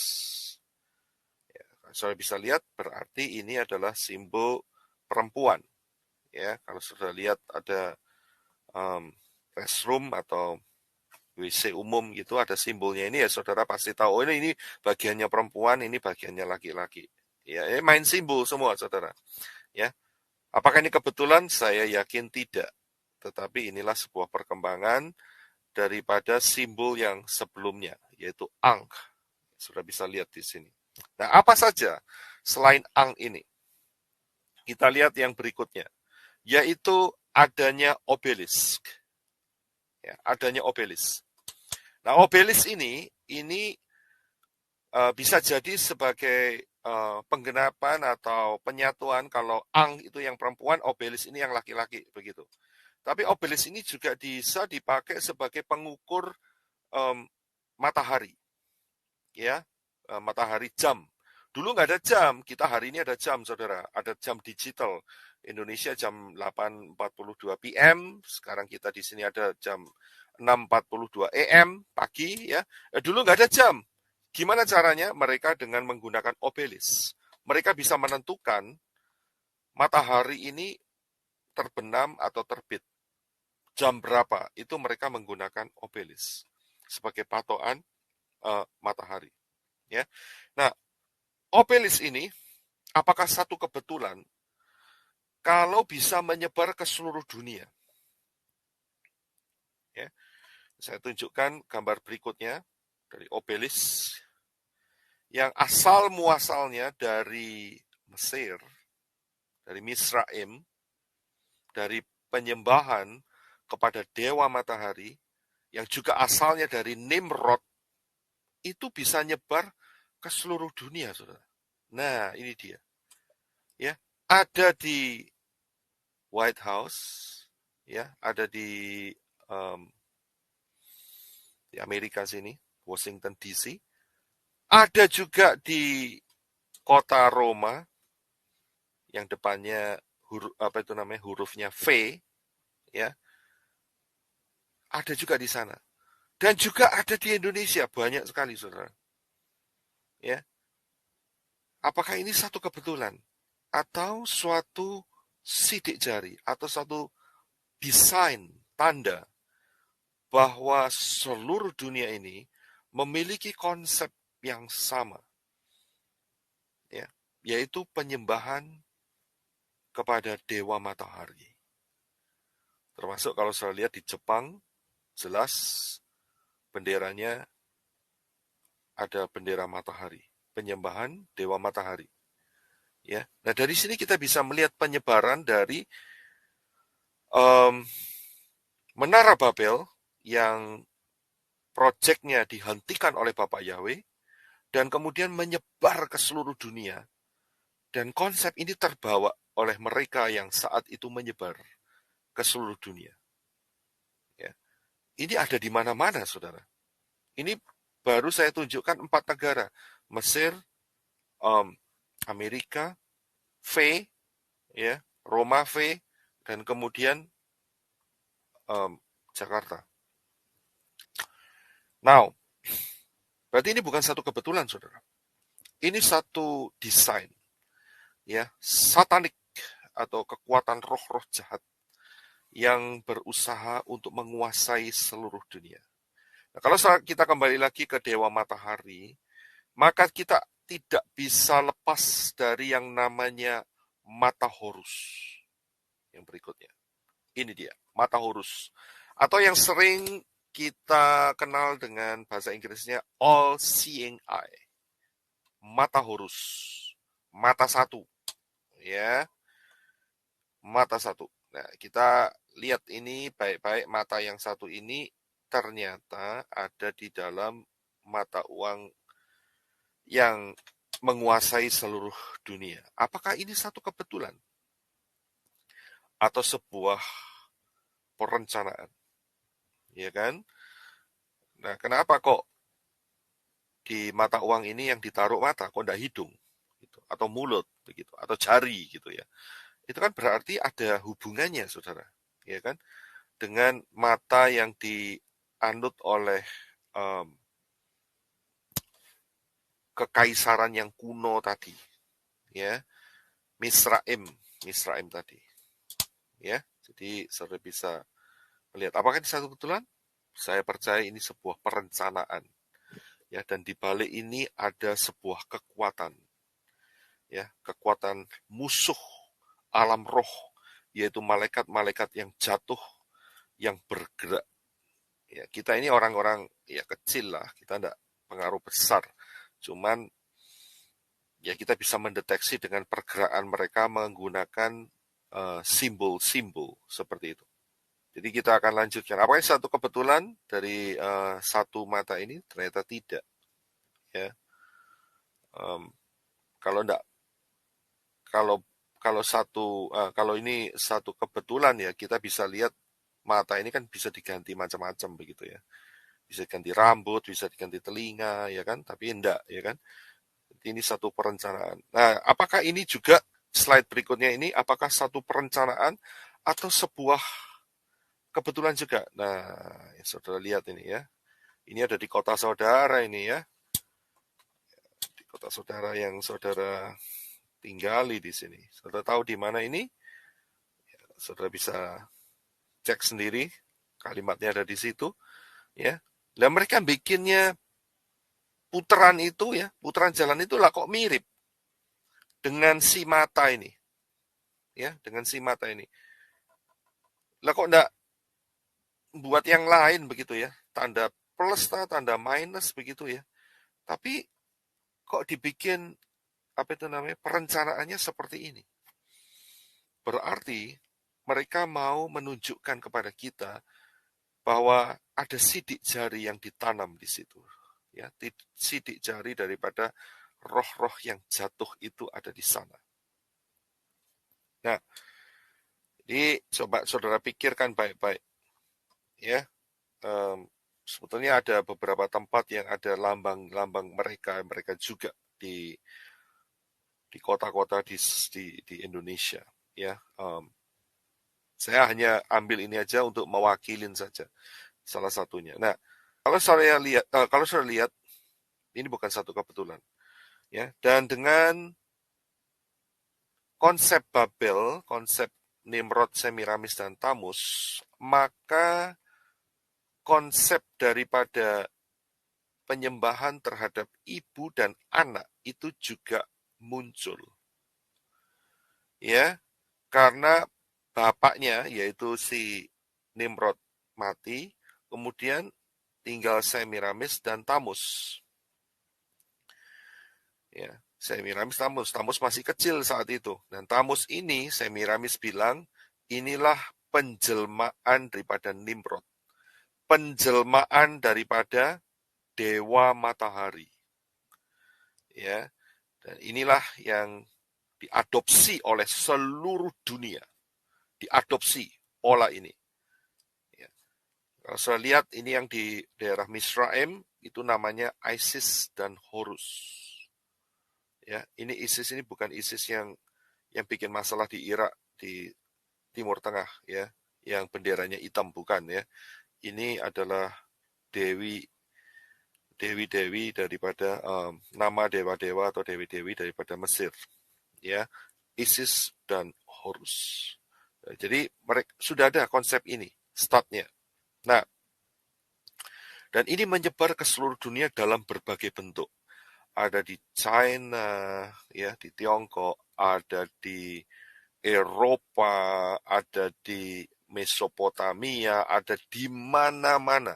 Ya, saudara bisa lihat, berarti ini adalah simbol perempuan. Ya, kalau saudara lihat ada restroom atau WC umum gitu, ada simbolnya ini, ya saudara pasti tahu, oh ini bagiannya perempuan, ini bagiannya laki-laki. Ya, ini main simbol semua, saudara. Ya, apakah ini kebetulan? Saya yakin tidak. Tetapi inilah sebuah perkembangan daripada simbol yang sebelumnya, yaitu Ankh. Sudah bisa lihat di sini. Nah, apa saja selain Ankh ini? Kita lihat yang berikutnya, yaitu adanya obelisk. Ya, adanya obelisk. Nah, obelisk ini bisa jadi sebagai penggenapan atau penyatuan kalau Ankh itu yang perempuan, obelisk ini yang laki-laki, begitu. Tapi obelisk ini juga bisa dipakai sebagai pengukur matahari, ya, matahari jam. Dulu nggak ada jam, kita hari ini ada jam, saudara. Ada jam digital. Indonesia jam 8.42 PM, sekarang kita di sini ada jam 6.42 AM pagi, ya. Dulu nggak ada jam. Gimana caranya? Mereka dengan menggunakan obelis. Mereka bisa menentukan matahari ini terbenam atau terbit. Jam berapa? Itu mereka menggunakan obelis sebagai patokan matahari. Ya. Nah, obelis ini apakah satu kebetulan kalau bisa menyebar ke seluruh dunia? Ya. Saya tunjukkan gambar berikutnya dari obelis yang asal muasalnya dari Mesir, dari Misraim, dari penyembahan kepada dewa matahari, yang juga asalnya dari Nimrod, itu bisa nyebar ke seluruh dunia, saudara. Nah, ini dia. Ya, ada di White House, ya, ada um, di Amerika sini, Washington DC, ada juga di kota Roma, yang depannya hurufnya V, ya, ada juga di sana. Dan juga ada di Indonesia, banyak sekali, saudara. Ya, apakah ini satu kebetulan atau suatu sidik jari atau suatu desain tanda bahwa seluruh dunia ini memiliki konsep yang sama, ya, yaitu penyembahan kepada dewa matahari. Termasuk kalau saya lihat di Jepang, jelas benderanya ada bendera matahari, penyembahan dewa matahari. Ya, nah dari sini kita bisa melihat penyebaran dari um, Menara Babel yang proyeknya dihentikan oleh Bapak Yahweh dan kemudian menyebar ke seluruh dunia. Dan konsep ini terbawa oleh mereka yang saat itu menyebar ke seluruh dunia. Ya. Ini ada di mana-mana, saudara. Ini baru saya tunjukkan 4 negara. Mesir, um, Amerika, V, ya, Roma V, dan kemudian Jakarta. Now, berarti ini bukan satu kebetulan, saudara. Ini satu desain, ya, satanik atau kekuatan roh-roh jahat yang berusaha untuk menguasai seluruh dunia. Nah, kalau kita kembali lagi ke Dewa Matahari, maka kita tidak bisa lepas dari yang namanya mata horus. Yang berikutnya, ini dia, mata horus. Atau yang sering kita kenal dengan bahasa Inggrisnya all-seeing eye. Mata horus. Mata satu. Ya, mata satu. Nah, kita lihat ini baik-baik, mata yang satu ini ternyata ada di dalam mata uang yang menguasai seluruh dunia. Apakah ini satu kebetulan? Atau sebuah perencanaan? Ya kan? Nah, kenapa kok di mata uang ini yang ditaruh mata, kok enggak hidung? Gitu. Atau mulut, begitu, atau jari, gitu ya. Itu kan berarti ada hubungannya, saudara. Ya kan? Dengan mata yang dianut oleh um, kekaisaran yang kuno tadi, ya, Misraim, Misraim tadi, ya. Jadi saudara bisa melihat apakah ini satu kebetulan? Saya percaya ini sebuah perencanaan, ya, dan di balik ini ada sebuah kekuatan, ya, kekuatan musuh alam roh, yaitu malaikat-malaikat yang jatuh, yang bergerak. Ya, kita ini orang-orang ya kecil lah, kita tidak pengaruh besar, cuman ya kita bisa mendeteksi dengan pergerakan mereka menggunakan simbol-simbol seperti itu. Jadi kita akan lanjutkan. Apakah satu kebetulan dari satu mata ini? Ternyata tidak. Ya, kalau enggak, kalau kalau ini satu kebetulan ya kita bisa lihat mata ini kan bisa diganti macam-macam begitu ya. Bisa diganti rambut, bisa diganti telinga, ya kan? Tapi enggak, ya kan? Ini satu perencanaan. Nah, apakah ini juga slide berikutnya ini apakah satu perencanaan atau sebuah kebetulan juga? Nah, ya, saudara lihat ini ya. Ini ada di kota saudara ini ya. Di kota saudara yang saudara tinggali di sini. Saudara tahu di mana ini? Saudara bisa cek sendiri. Kalimatnya ada di situ. Ya. Dan mereka bikinnya putaran itu ya, putaran jalan itu lah kok mirip dengan si mata ini. Ya, dengan si mata ini. Lah kok enggak buat yang lain begitu ya? Tanda plus, tanda minus begitu ya. Tapi kok dibikin apa itu namanya? Perencanaannya seperti ini. Berarti mereka mau menunjukkan kepada kita bahwa ada sidik jari yang ditanam di situ. Ya, sidik jari daripada roh-roh yang jatuh itu ada di sana. Nah, jadi coba saudara pikirkan baik-baik. Ya, sebetulnya ada beberapa tempat yang ada lambang-lambang mereka juga di kota-kota di Indonesia. Ya, saya hanya ambil ini aja untuk mewakilin saja salah satunya. Nah, kalau saya lihat ini bukan satu kebetulan, ya. Dan dengan konsep Babel, konsep Nimrod, Semiramis dan Tamus, maka konsep daripada penyembahan terhadap ibu dan anak itu juga muncul. Ya, karena bapaknya yaitu si Nimrod mati, kemudian tinggal Semiramis dan Tamus. Ya, Semiramis Tamus masih kecil saat itu. Dan Tamus ini Semiramis bilang, inilah penjelmaan daripada Nimrod. Penjelmaan daripada dewa matahari. Ya, dan inilah yang diadopsi oleh seluruh dunia. Diadopsi pola ini. Ya. Kalau saya lihat ini yang di daerah Misraim, itu namanya Isis dan Horus. Ya, ini ISIS ini bukan ISIS yang bikin masalah di Irak, di Timur Tengah, ya, yang benderanya hitam, bukan ya. Ini adalah dewi-dewi daripada nama dewa-dewa atau dewi-dewi daripada Mesir, ya, Isis dan Horus. Jadi mereka sudah ada konsep ini, startnya. Nah, dan ini menyebar ke seluruh dunia dalam berbagai bentuk. Ada di China, ya, di Tiongkok, ada di Eropa, ada di Mesopotamia, ada di mana-mana.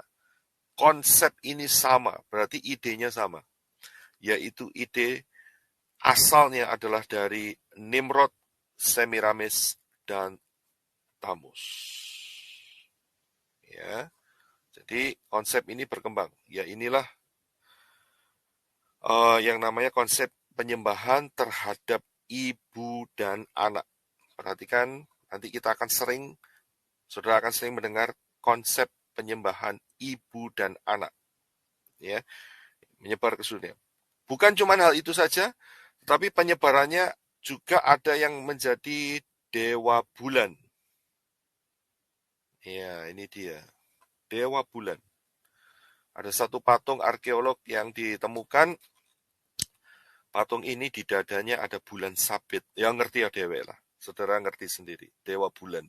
Konsep ini sama, berarti idenya sama. Yaitu ide asalnya adalah dari Nimrod, Semiramis, dan Tamus. Ya, jadi konsep ini berkembang. Ya inilah yang namanya konsep penyembahan terhadap ibu dan anak. Perhatikan, nanti saudara akan sering mendengar konsep penyembahan ibu dan anak. Ya, menyebar ke dunia. Bukan cuma hal itu saja, tetapi penyebarannya juga ada yang menjadi dewa bulan. Ya, ini dia. Dewa bulan. Ada satu patung arkeolog yang ditemukan. Patung ini di dadanya ada bulan sabit. Yang ngerti ya dewe lah. Saudara ngerti sendiri. Dewa bulan.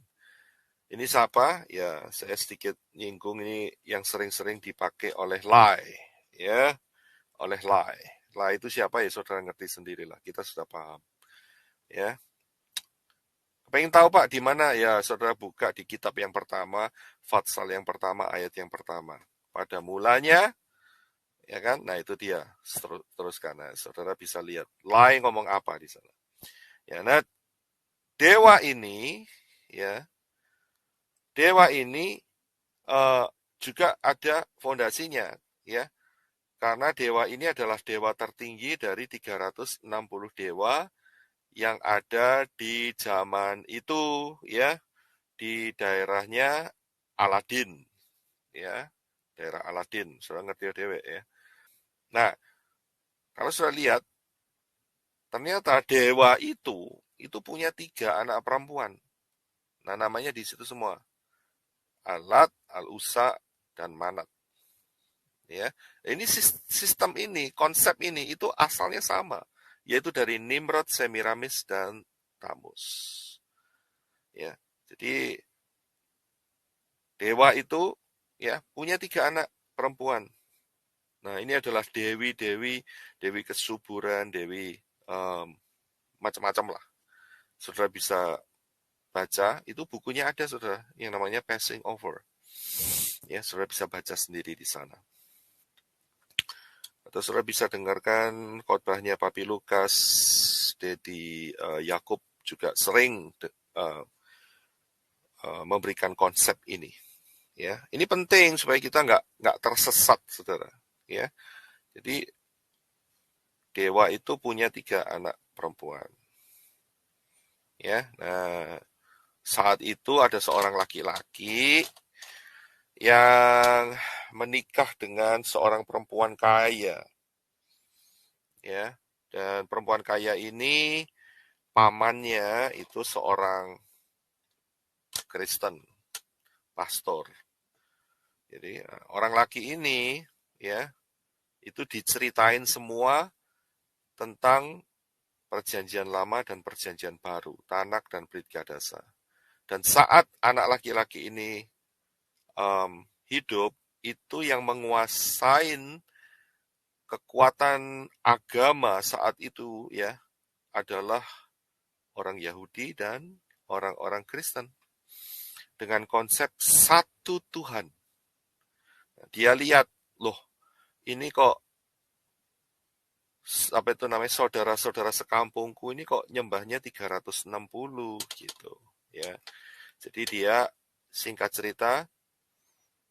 Ini siapa? Ya, saya sedikit nyinggung ini yang sering-sering dipakai oleh Lai. Ya, oleh Lai. Lai itu siapa ya saudara ngerti sendirilah. Kita sudah paham. Ya. Pengen tahu Pak di mana? Ya, saudara buka di kitab yang pertama, Fatsal yang pertama, ayat yang pertama. Pada mulanya, ya kan? Nah, itu dia. Teruskan. Nah, saudara bisa lihat. Lai ngomong apa di sana. Ya, nah, dewa ini, ya, dewa ini juga ada fondasinya, ya. Karena dewa ini adalah dewa tertinggi dari 360 dewa yang ada di zaman itu, ya, di daerahnya Aladin, ya, daerah Aladin, sudah ngerti dewe ya. Nah, kalau sudah lihat ternyata dewa itu punya 3 anak perempuan. Nah, namanya di situ semua. Alat, Al-Uzza, dan Manat. Ya, ini sistem ini, konsep ini itu asalnya sama, yaitu dari Nimrod, Semiramis, dan Tamus. Ya, jadi dewa itu ya punya 3 anak perempuan. Nah, ini adalah dewi-dewi, dewi kesuburan, dewi macam-macam lah. Saudara bisa baca, itu bukunya ada saudara, yang namanya Passing Over. Ya, saudara bisa baca sendiri di sana. Atau saudara bisa dengarkan khotbahnya Papi Lukas, Dedi Yakub juga sering memberikan konsep ini. Ya, ini penting supaya kita nggak tersesat, saudara. Ya, jadi dewa itu punya 3 anak perempuan. Ya, nah saat itu ada seorang laki-laki yang menikah dengan seorang perempuan kaya. Ya, dan perempuan kaya ini pamannya itu seorang Kristen, pastor. Jadi orang laki ini ya itu diceritain semua tentang perjanjian lama dan perjanjian baru, Tanak dan Brit Kadasa. Dan saat anak laki-laki ini hidup, itu yang menguasai kekuatan agama saat itu ya adalah orang Yahudi dan orang-orang Kristen dengan konsep satu Tuhan. Dia lihat, loh, ini kok apa itu namanya saudara-saudara sekampungku ini kok nyembahnya 360 gitu ya. Jadi dia singkat cerita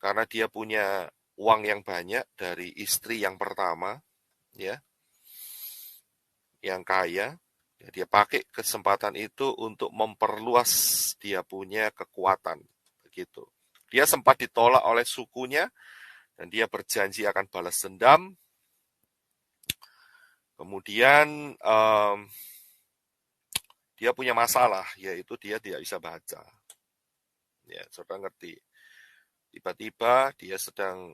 karena dia punya uang yang banyak dari istri yang pertama ya, yang kaya, ya dia pakai kesempatan itu untuk memperluas dia punya kekuatan begitu. Dia sempat ditolak oleh sukunya dan dia berjanji akan balas dendam. Kemudian dia punya masalah, yaitu dia tidak bisa baca. Ya, saudara ngerti. Tiba-tiba dia sedang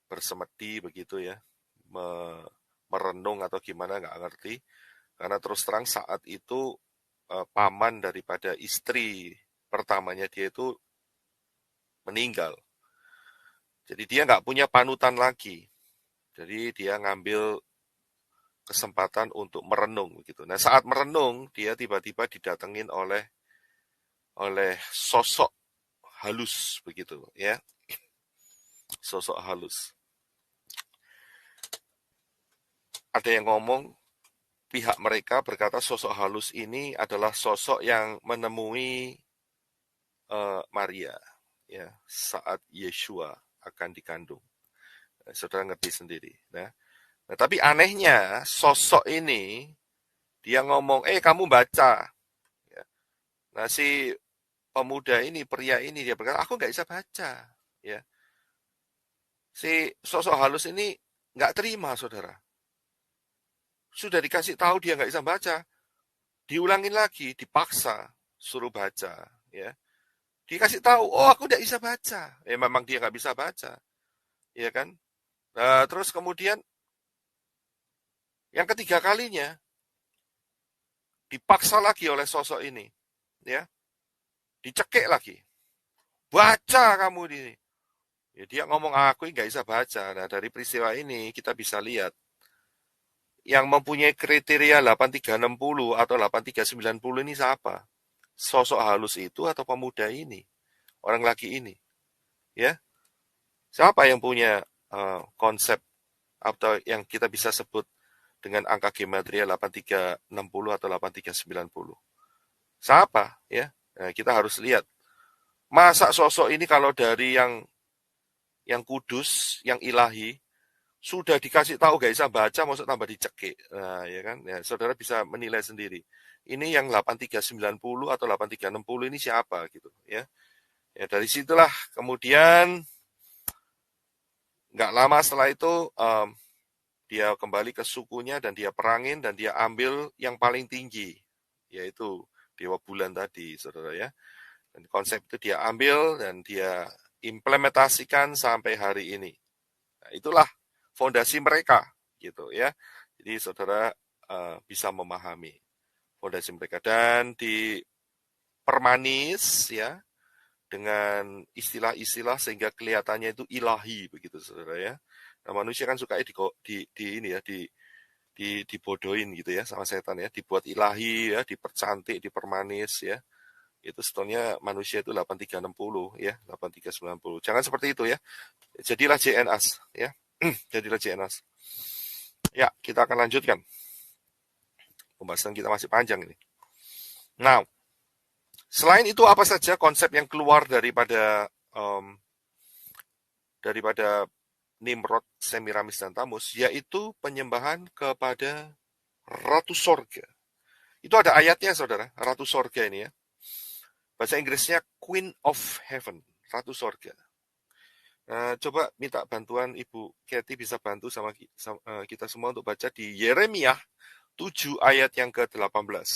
bersemedi begitu ya, merenung atau gimana nggak ngerti. Karena terus terang saat itu paman daripada istri pertamanya dia itu meninggal. Jadi dia nggak punya panutan lagi. Jadi dia ngambil kesempatan untuk merenung begitu. Nah saat merenung dia tiba-tiba didatengin oleh sosok halus begitu ya, sosok halus. Ada yang ngomong pihak mereka berkata sosok halus ini adalah sosok yang menemui Maria ya saat Yeshua akan dikandung. Saudara ngerti sendiri. Nah, tapi anehnya sosok ini dia ngomong, kamu baca. Ya. Nah si pemuda ini, pria ini dia berkata, aku nggak bisa baca. Ya, si sosok halus ini nggak terima, saudara. Sudah dikasih tahu dia nggak bisa baca, diulangin lagi, dipaksa suruh baca. Ya, dikasih tahu, oh aku nggak bisa baca. Memang dia nggak bisa baca, ya kan? Nah, terus kemudian yang ketiga kalinya dipaksa lagi oleh sosok ini, ya, dicekik lagi. Baca kamu ini. Ya, dia ngomong aku nggak bisa baca. Nah dari peristiwa ini kita bisa lihat yang mempunyai kriteria 8360 atau 8390 ini siapa? Sosok halus itu atau pemuda ini? Orang laki ini. Ya, siapa yang punya konsep atau yang kita bisa sebut dengan angka gematria 8360 atau 8390? Siapa? Ya, nah, kita harus lihat. Masa sosok ini kalau dari yang kudus, yang ilahi, sudah dikasih tahu gak bisa baca, maksud tambah dicekik. Nah, ya kan? Ya, saudara bisa menilai sendiri. Ini yang 8390 atau 8360 ini siapa gitu, ya. Ya dari situlah kemudian nggak lama setelah itu dia kembali ke sukunya dan dia perangin dan dia ambil yang paling tinggi, yaitu Dewa Bulan tadi, saudara ya. Dan konsep itu dia ambil dan dia implementasikan sampai hari ini. Nah, itulah fondasi mereka, gitu ya. Jadi saudara bisa memahami fondasi mereka dan dipermanis ya dengan istilah-istilah sehingga kelihatannya itu ilahi begitu saudara ya. Nah, manusia kan suka dibodohin gitu ya sama setan ya, dibuat ilahi ya, dipercantik, dipermanis ya. Itu sebetulnya manusia itu 8360 ya, 8390. Jangan seperti itu ya. Jadilah JNAS ya. Jadilah JNAS. Ya, kita akan lanjutkan. Pembahasan kita masih panjang ini. Nah, selain itu apa saja konsep yang keluar daripada Nimrod, Semiramis, dan Tamus, yaitu penyembahan kepada Ratu Sorga. Itu ada ayatnya, saudara, Ratu Sorga ini ya. Bahasa Inggrisnya Queen of Heaven, Ratu Sorga. Coba minta bantuan Ibu Kathy bisa bantu sama kita semua untuk baca di Yeremia 7 ayat yang ke-18.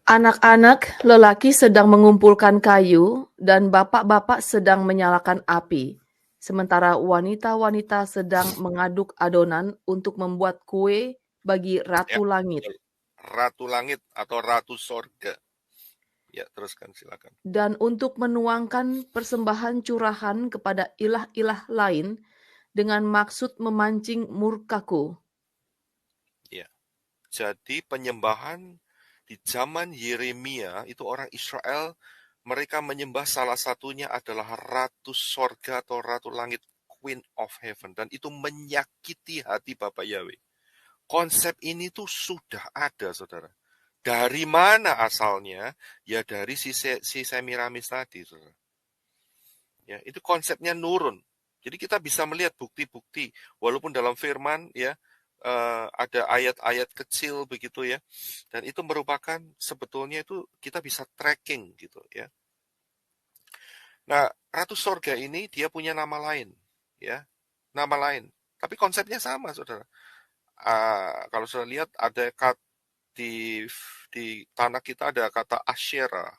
Anak-anak lelaki sedang mengumpulkan kayu, dan bapak-bapak sedang menyalakan api, sementara wanita-wanita sedang mengaduk adonan untuk membuat kue bagi Ya, Ratu Langit, Ratu Langit atau Ratu Sorga. Ya, teruskan silakan. dan untuk menuangkan persembahan curahan kepada ilah-ilah lain dengan maksud memancing murkaku. Ya. Jadi penyembahan di zaman Yeremia itu orang Israel mereka menyembah salah satunya adalah Ratu Sorga atau Ratu Langit, Queen of Heaven, dan itu menyakiti hati Bapak Yahweh. Konsep ini tuh sudah ada, saudara. Dari mana asalnya? Ya dari si Semiramis tadi, saudara. Ya, itu konsepnya nurun. Jadi kita bisa melihat bukti-bukti, walaupun dalam firman ya ada ayat-ayat kecil begitu ya, dan itu merupakan sebetulnya itu kita bisa tracking gitu ya. Nah, Ratu Sorga ini dia punya nama lain, ya, nama lain. Tapi konsepnya sama, saudara. Kalau sudah lihat ada di tanah kita ada kata Asyera,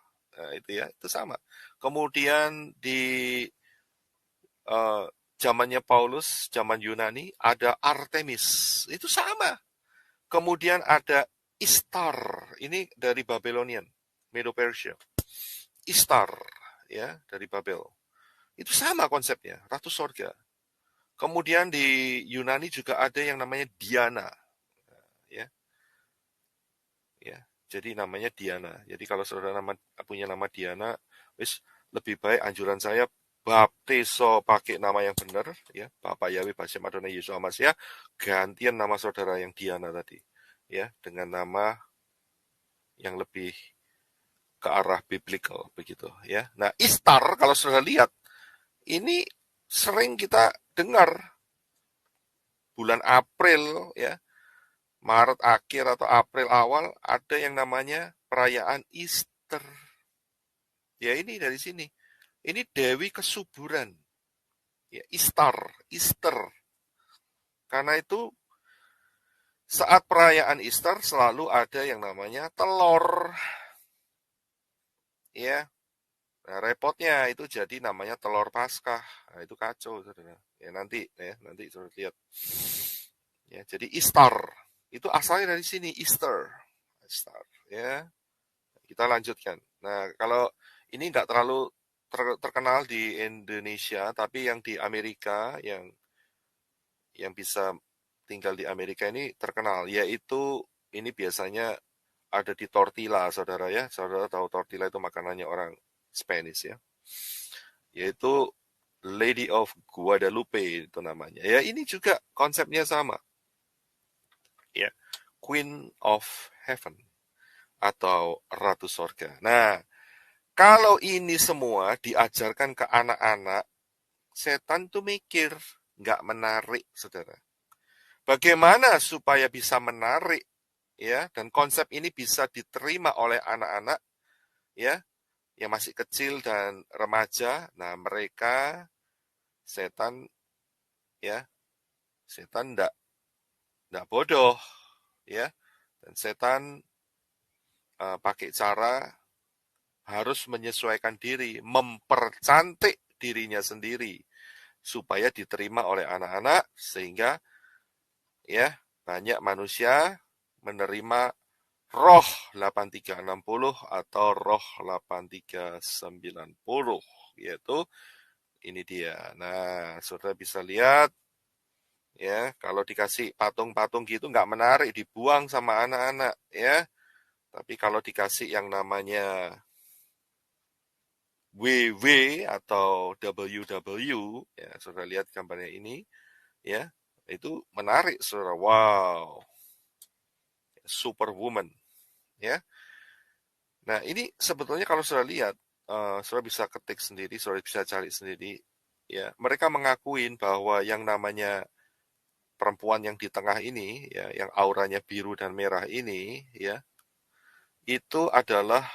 itu ya, itu sama. Kemudian di zamannya Paulus, zaman Yunani, ada Artemis, itu sama. Kemudian ada Istar, ini dari Babylonian, Medo-Persia. Istar, ya, dari Babel. Itu sama konsepnya, Ratu Sorga. Kemudian di Yunani juga ada yang namanya Diana, ya, ya. Jadi namanya Diana. Jadi kalau saudara punya nama Diana, lebih baik anjuran saya baptiso pakai nama yang benar, ya, Bapak Yahweh Bashem Adonai Yesus Amasia, gantian nama saudara yang Diana tadi, ya, dengan nama yang lebih ke arah biblical begitu, ya. Nah, Istar kalau saudara lihat ini sering kita dengar bulan April, ya, Maret akhir atau April awal ada yang namanya perayaan Easter. Ya ini dari sini. Ini Dewi Kesuburan. Ya, Easter. Karena itu saat perayaan Easter selalu ada yang namanya telur. Ya. Nah, repotnya itu jadi namanya telur Paskah. Nah, itu kacau, saudara. Ya nanti saudara lihat. Ya, jadi Easter itu asalnya dari sini Easter. Ya. Kita lanjutkan. Nah, kalau ini nggak terlalu terkenal di Indonesia, tapi yang di Amerika, yang bisa tinggal di Amerika ini terkenal, yaitu ini biasanya ada di tortilla, saudara ya. Saudara tahu tortilla itu makanannya orang Spanish ya. Yaitu Lady of Guadalupe itu namanya. Ya, ini juga konsepnya sama. Ya, Queen of Heaven atau Ratu Sorga. Nah, kalau ini semua diajarkan ke anak-anak, setan tuh mikir, nggak menarik, saudara. Bagaimana supaya bisa menarik, ya, dan konsep ini bisa diterima oleh anak-anak, ya, yang masih kecil dan remaja. Nah, mereka setan ya, setan ndak bodoh ya, dan setan pakai cara harus menyesuaikan diri, mempercantik dirinya sendiri supaya diterima oleh anak-anak sehingga ya banyak manusia menerima roh 8360 atau roh 8390, yaitu ini dia. Nah, saudara bisa lihat ya, kalau dikasih patung-patung gitu nggak menarik, dibuang sama anak-anak ya. Tapi kalau dikasih yang namanya WW atau WW, ya saudara lihat gambarnya ini ya, itu menarik saudara. Wow, superwoman ya. Nah, ini sebetulnya kalau saudara lihat, saudara bisa ketik sendiri, saudara bisa cari sendiri ya. Mereka mengakuin bahwa yang namanya perempuan yang di tengah ini ya, yang auranya biru dan merah ini ya, itu adalah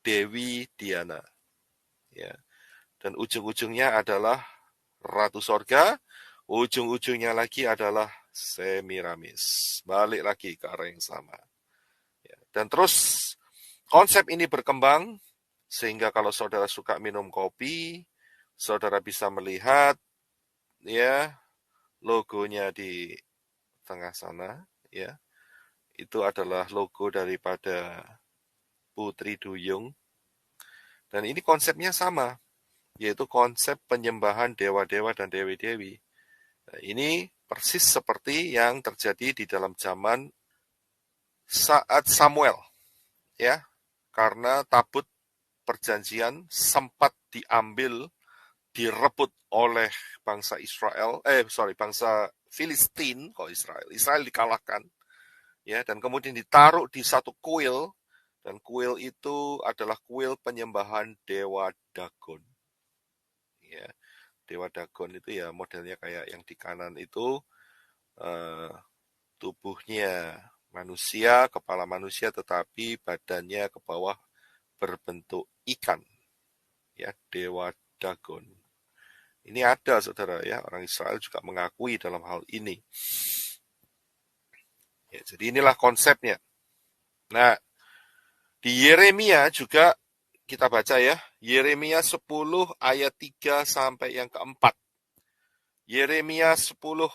Dewi Diana ya. Dan ujung-ujungnya adalah Ratu Sorga, ujung-ujungnya lagi adalah Semiramis. Balik lagi ke arah yang sama. Ya. Dan terus konsep ini berkembang sehingga kalau saudara suka minum kopi, saudara bisa melihat ya logonya di tengah sana ya. Itu adalah logo daripada Putri Duyung. Dan ini konsepnya sama, yaitu konsep penyembahan dewa-dewa dan dewi-dewi. Nah, ini persis seperti yang terjadi di dalam zaman saat Samuel, ya, karena tabut perjanjian sempat diambil, direbut oleh bangsa bangsa Filistin, kok Israel dikalahkan, ya, dan kemudian ditaruh di satu kuil, dan kuil itu adalah kuil penyembahan dewa Dagon, ya. Dewa Dagon itu ya modelnya kayak yang di kanan itu, eh, tubuhnya manusia, kepala manusia, tetapi badannya ke bawah berbentuk ikan, ya, Dewa Dagon. Ini ada, saudara, ya, orang Israel juga mengakui dalam hal ini. Ya, jadi inilah konsepnya. Nah, di Yeremia juga kita baca ya, Yeremia 10 ayat 3 sampai yang keempat. Yeremia 10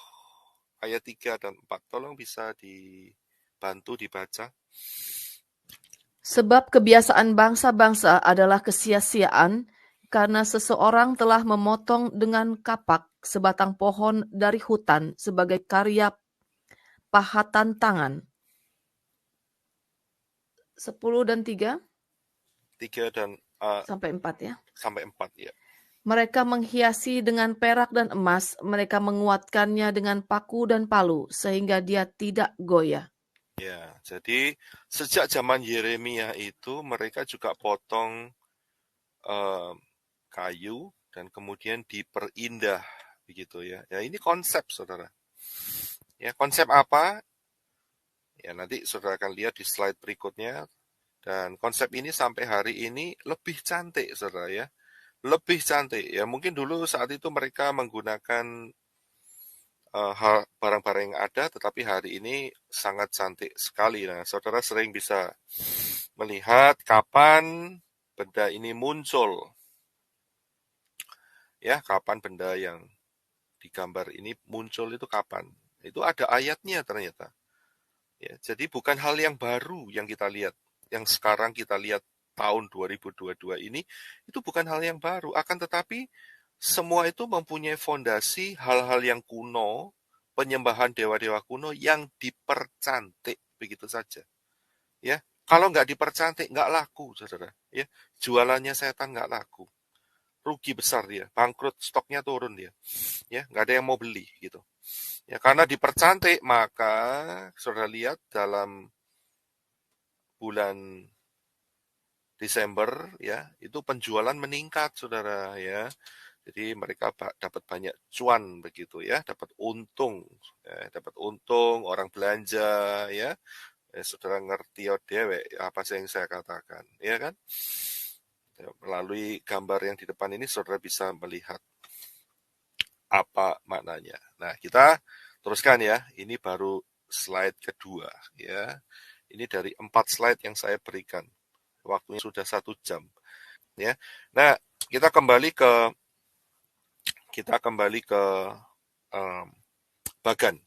ayat 3 dan 4. Tolong bisa dibantu dibaca. Sebab kebiasaan bangsa-bangsa adalah kesia-siaan, karena seseorang telah memotong dengan kapak sebatang pohon dari hutan sebagai karya pahatan tangan. 10 dan 3 3 dan sampai 4 ya. sampai 4 ya. Mereka menghiasi dengan perak dan emas, mereka menguatkannya dengan paku dan palu, sehingga dia tidak goyah. Ya, jadi sejak zaman Yeremia itu mereka juga potong kayu dan kemudian diperindah begitu ya. Ya ini konsep saudara. Ya konsep apa? Ya nanti saudara akan lihat di slide berikutnya. Dan konsep ini sampai hari ini lebih cantik saudara ya. Lebih cantik ya. Mungkin dulu saat itu mereka menggunakan barang-barang yang ada, tetapi hari ini sangat cantik sekali. Nah, saudara sering bisa melihat kapan benda ini muncul. Ya, kapan benda yang digambar ini muncul itu kapan. Itu ada ayatnya ternyata. Ya, jadi bukan hal yang baru yang kita lihat. Yang sekarang kita lihat tahun 2022 ini, itu bukan hal yang baru. Akan tetapi, semua itu mempunyai fondasi hal-hal yang kuno, penyembahan dewa-dewa kuno yang dipercantik begitu saja. Ya, kalau nggak dipercantik nggak laku, saudara. Ya, jualannya setan nggak laku, rugi besar dia, bangkrut, stoknya turun dia. Ya, nggak ada yang mau beli gitu. Ya, karena dipercantik maka saudara lihat dalam bulan Desember ya itu penjualan meningkat saudara ya. Jadi mereka dapat banyak cuan begitu ya, dapat untung, orang belanja ya. Saudara ngerti ya dewe apa sih yang saya katakan, ya kan? Ya, melalui gambar yang di depan ini saudara bisa melihat. apa maknanya. Nah, kita teruskan ya. Ini baru slide kedua ya. Ini dari 4 slide yang saya berikan. Waktunya sudah 1 jam ya. Nah, kita kembali ke um, Bagan